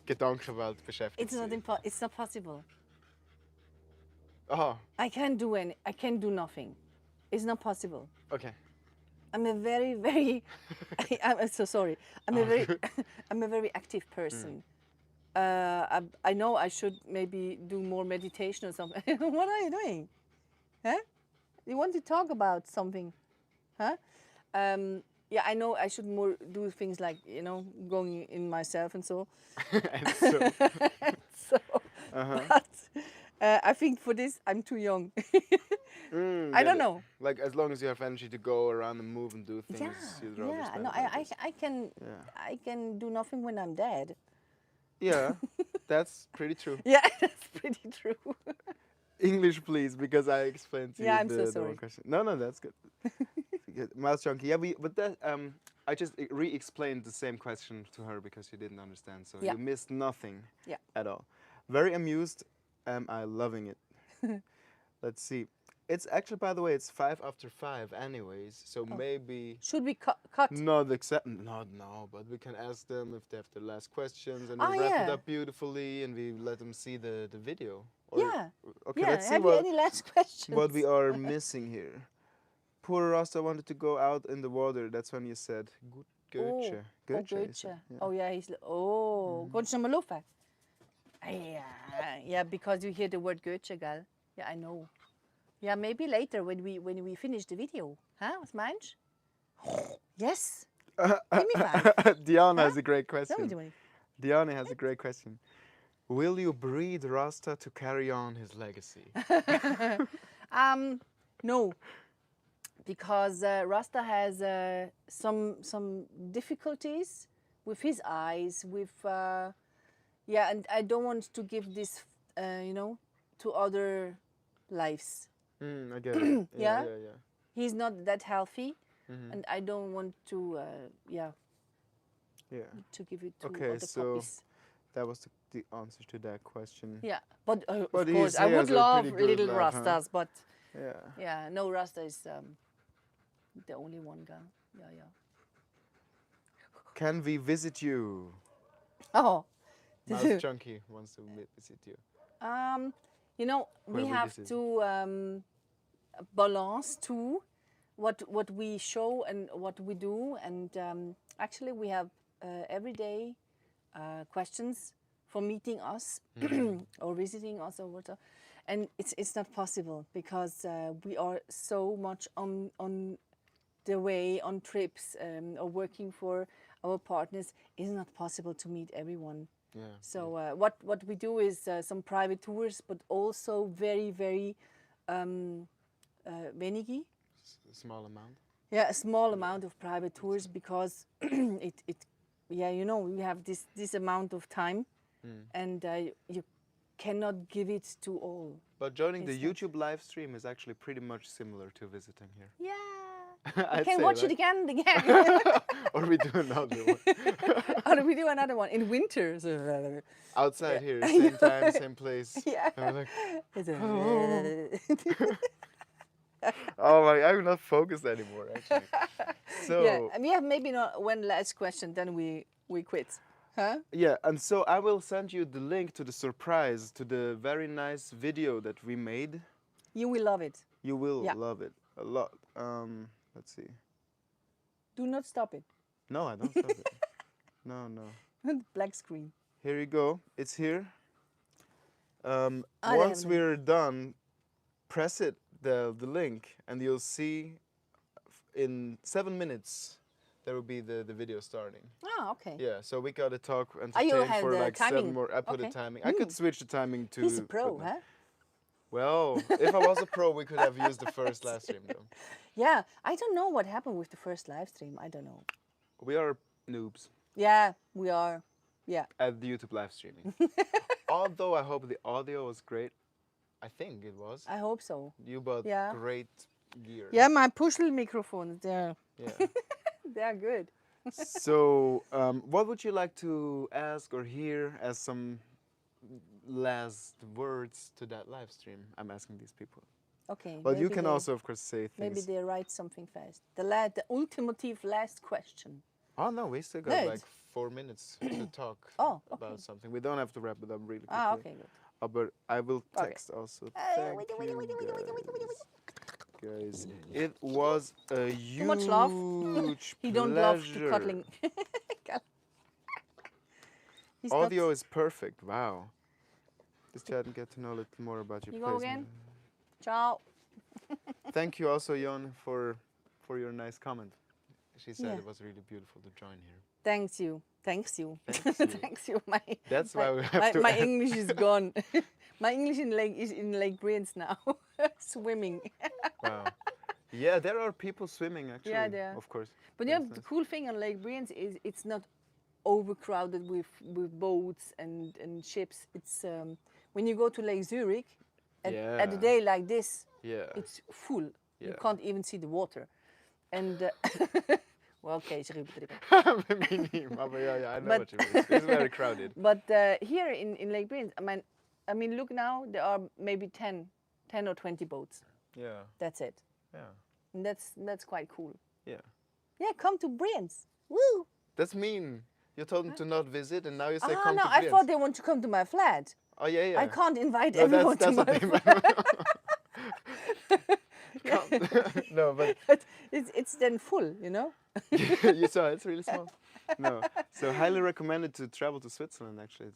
Gedankenwelt beschäftigt sein. It's not possible. Aha, I can't do nothing. It's not possible. okay. I'm a very, very. I'm so sorry. I'm a very, I'm a very active person. I know I should maybe do more meditation or something. What are you doing? Huh? You want to talk about something? Huh? Yeah, I know I should more do things like going in myself and so. And so, So, but I think for this I'm too young. I get don't it. know. Like, as long as you have energy to go around and move and do things, you'd rather Yeah. spend No, it like this. I can do nothing when I'm dead. Yeah, that's pretty true. Yeah, that's pretty true. English, please, because I explained to Yeah, you I'm so the sorry. wrong question. No, that's good. Good. Miles Chunky, yeah, but that I just re-explained the same question to her because you didn't understand, so Yeah. you missed nothing Yeah. at all. Very amused, am I loving it? Let's see. It's actually, by the way, it's 5:05 anyways, so maybe Should we cut? not accept. No, but we can ask them if they have the last questions, and we Ah, wrap it yeah. up beautifully, and we let them see the video. Or- Yeah. Okay, Yeah. let's see Have you any last questions? what we are missing here. Poor Rasta wanted to go out in the water. That's when you said Goethe. Goethe. you said, yeah. Oh yeah, he's. Kannst du noch mal rufen? Yeah, because you hear the word Goethe, gell? Yeah, I know. Yeah, maybe later when we finish the video. Huh? Was meinst du? Yes. Give me 5. Diana has a great Tell me question. the money. Diana has a great question. Will you breed Rasta to carry on his legacy? No, because Rasta has some difficulties with his eyes. And I don't want to give this, to other lives. I get it. Yeah? Yeah. He's not that healthy, and I don't want to, Yeah. to give it to Okay, other so puppies. that was the answer to that question. Yeah, but of But course, I he would has a love pretty good little laugh, huh? Rastas, but Yeah. Yeah, no, Rasta is the only one guy. Yeah, yeah. Can we visit you? Oh, Mouse Chunky wants to visit you. you know, we Whoever have this is. to balance too what we show and what we do. And actually, we have every day questions for meeting us or visiting us or whatever. And it's not possible because we are so much on the way, on trips or working for our partners. It's not possible to meet everyone. Yeah. So what we do is some private tours, but also very, very wenige. Small amount. Yeah, a small amount of private tours because yeah, you know, we have this amount of time, and you cannot give it to all. But joining the It's not- YouTube live stream is actually pretty much similar to visiting here. Yeah, you I'd can say, watch right? it again and again. Or we do another one. Or we do another one in winter. So, Outside here, same time, same place. yeah. And we're like, It's oh my, I'm not focused anymore actually. So yeah, and we have maybe not one last question, then we quit. Huh? yeah, and so I will send you the link to the surprise, to the very nice video that we made. You will love it. You will Yeah. love it a lot. Let's see. Do not stop it. No, I don't stop it. No, no. Black screen. Here you go. It's here. they Once have it. we're done, press it, the link, and you'll see in 7 minutes there will be the video starting. Ah, okay. Yeah, so we gotta talk you entertain have for the like timing. 7 more. I put a Okay. timing. I could switch the timing to. He's a pro, equipment. huh? Well, if I was a pro, we could have used the first live stream though. Yeah, I don't know what happened with the first live stream. I don't know. We are noobs Yeah, we are. Yeah. at the YouTube live streaming. Although I hope the audio was great. I think it was. I hope so. You bought Yeah. great gear. Yeah, my push microphones, Yeah. they're good. So, what would you like to ask or hear as some last words to that live stream? I'm asking these people. Okay. But you maybe can they- also, of course, say Maybe things. they write something fast. The ultimative last question. Oh no, we still got No, like 4 minutes to talk Oh, about something. We don't have to wrap it up really quickly. Ah, okay, good. But I will Okay. text also. Uh, Thank wait, you, wait, wait, wait, wait, wait, wait, guys. It was a huge much love. He don't love to pleasure. cuddling. He's Audio not- is perfect. Wow. Just chat and get to know a little more about your You go place. again? Ciao. Thank you also, Jon, for your nice comment. She said Yeah. it was really beautiful to join here. Thanks you. Thanks you. Thanks you. Thanks you. My, That's my, why we have my, to. my English is gone. My English is in Lake Briens now. Swimming. Wow. Yeah, there are people swimming actually. Yeah, there are. Of course. But you know, That's the nice. cool thing on Lake Briens is it's not overcrowded with boats and ships. It's when you go to Lake Zurich at a Yeah. day like this, Yeah. it's full. You Yeah. can't even see the water. And well, okay, it's übertrieben. Yeah, I know But- what you mean. It's very crowded. But here in Lake Briens, I mean, look now, there are maybe 10 or 20 boats. Yeah. That's it. Yeah. And that's quite cool. Yeah. Yeah, come to Briens. Woo! That's mean. You told them to not visit, and now you say Ah, come no, to I Briens. thought they want to come to my flat. Oh yeah, yeah. I can't invite No, everyone that's to what my they flat. meant. No, but It's then full, you know? you saw it's really small. No, so highly recommended to travel to Switzerland. Actually,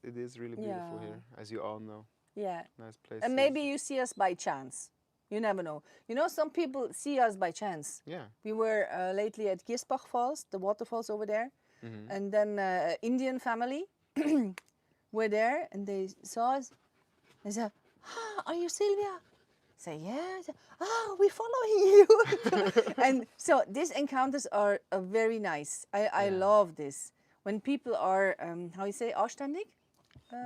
it is really beautiful Yeah. here, as you all know. Yeah. Nice place. And maybe you see us by chance. You never know. You know, some people see us by chance. Yeah. We were lately at Giersbach Falls, the waterfalls over there. Mm-hmm. And then Indian family were there and they saw us. They said, ah, are you Sylvia? I say, yeah. I say, ah, we're following you. And so these encounters are very nice. I Yeah. love this. When people are, how you say, anständig?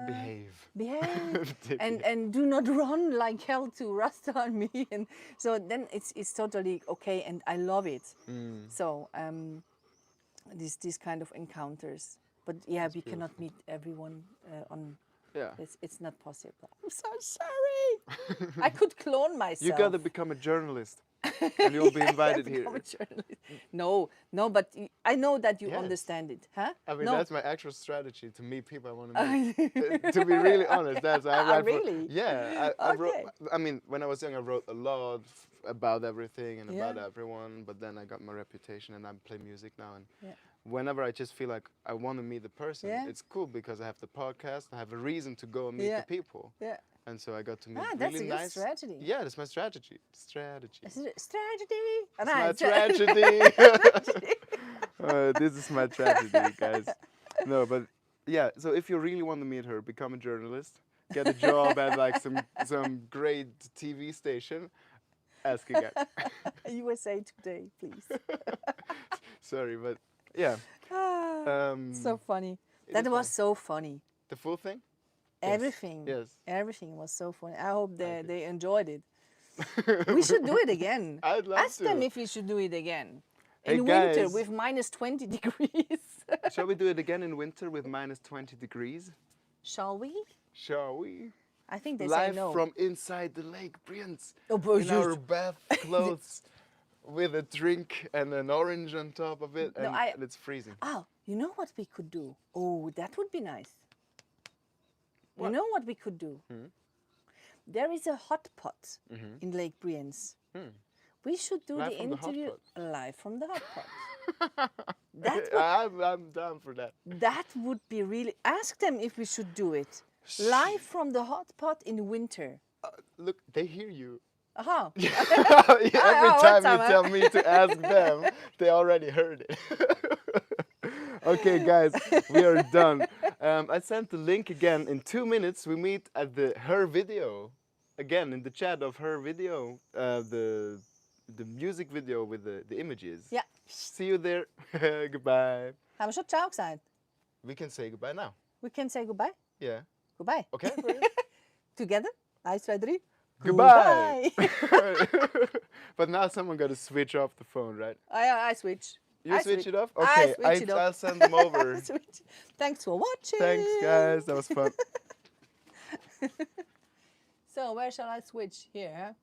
Behave. Behave. They and do not run like hell to Rasta and me. And so then it's totally okay and I love it. Mm. So these kind of encounters. But yeah, we cannot meet everyone on Yeah. It's not possible. I'm so sorry. I could clone myself. You gotta become a journalist, and you'll be invited here. Become a journalist. No, but I know that you Yes. understand it, huh? I mean, no. that's my actual strategy to meet people I want to meet. To be really honest, that's I write really? I wrote. Okay. I mean, when I was young, I wrote a lot about everything and about Yeah. everyone. But then I got my reputation, and I play music now. And Yeah. whenever I just feel like I want to meet the person, Yeah. it's cool because I have the podcast. I have a reason to go and meet Yeah. the people. Yeah. And so I got to meet That's really a good nice. strategy. Yeah, that's my strategy. Strategy. Is it strategy? It's my tragedy. This is my tragedy, guys. No, but yeah. So if you really want to meet her, become a journalist, get a job at like some great TV station. Ask again. USA Today, please. Sorry, but yeah. So funny. It That is was funny. so funny. The full thing. Everything. Yes. Everything was so funny. I hope Okay. they enjoyed it. We should do it again. I'd love Ask to. them if we should do it again. Hey, In winter guys. with minus 20 degrees. Shall we do it again in winter with minus 20 degrees? Shall we? Shall we? I think they say Live no. from inside the lake, Brians. Oh, but In our bath clothes, with a drink and an orange on top of it, No, and it's freezing. Oh, you know what we could do? Oh, that would be nice. What? You know what we could do? There is a hot pot in Lake Brienz. We should do Live the from the hot interview pot. live from the hot pot. I'm down for that. That would be really. Ask them if we should do it live from the hot pot in winter. Look, they hear you. Aha. Every time you time, tell me to ask them, they already heard it. Okay, guys, we are done. I sent the link again. In 2 minutes, we meet at her video. Again, in the chat of her video, the music video with the images. Ja. See you there. Goodbye. Haben wir schon ciao gesagt? We can say goodbye now. We can say goodbye. Yeah. Goodbye. Okay. Together. 1, 2, 3. Goodbye. But now someone got to switch off the phone, right? I switch. You I switch it off? I Okay, switch it off. I'll send them over. Switch. Thanks for watching. Thanks, guys. That was fun. So where shall I switch? Here, huh?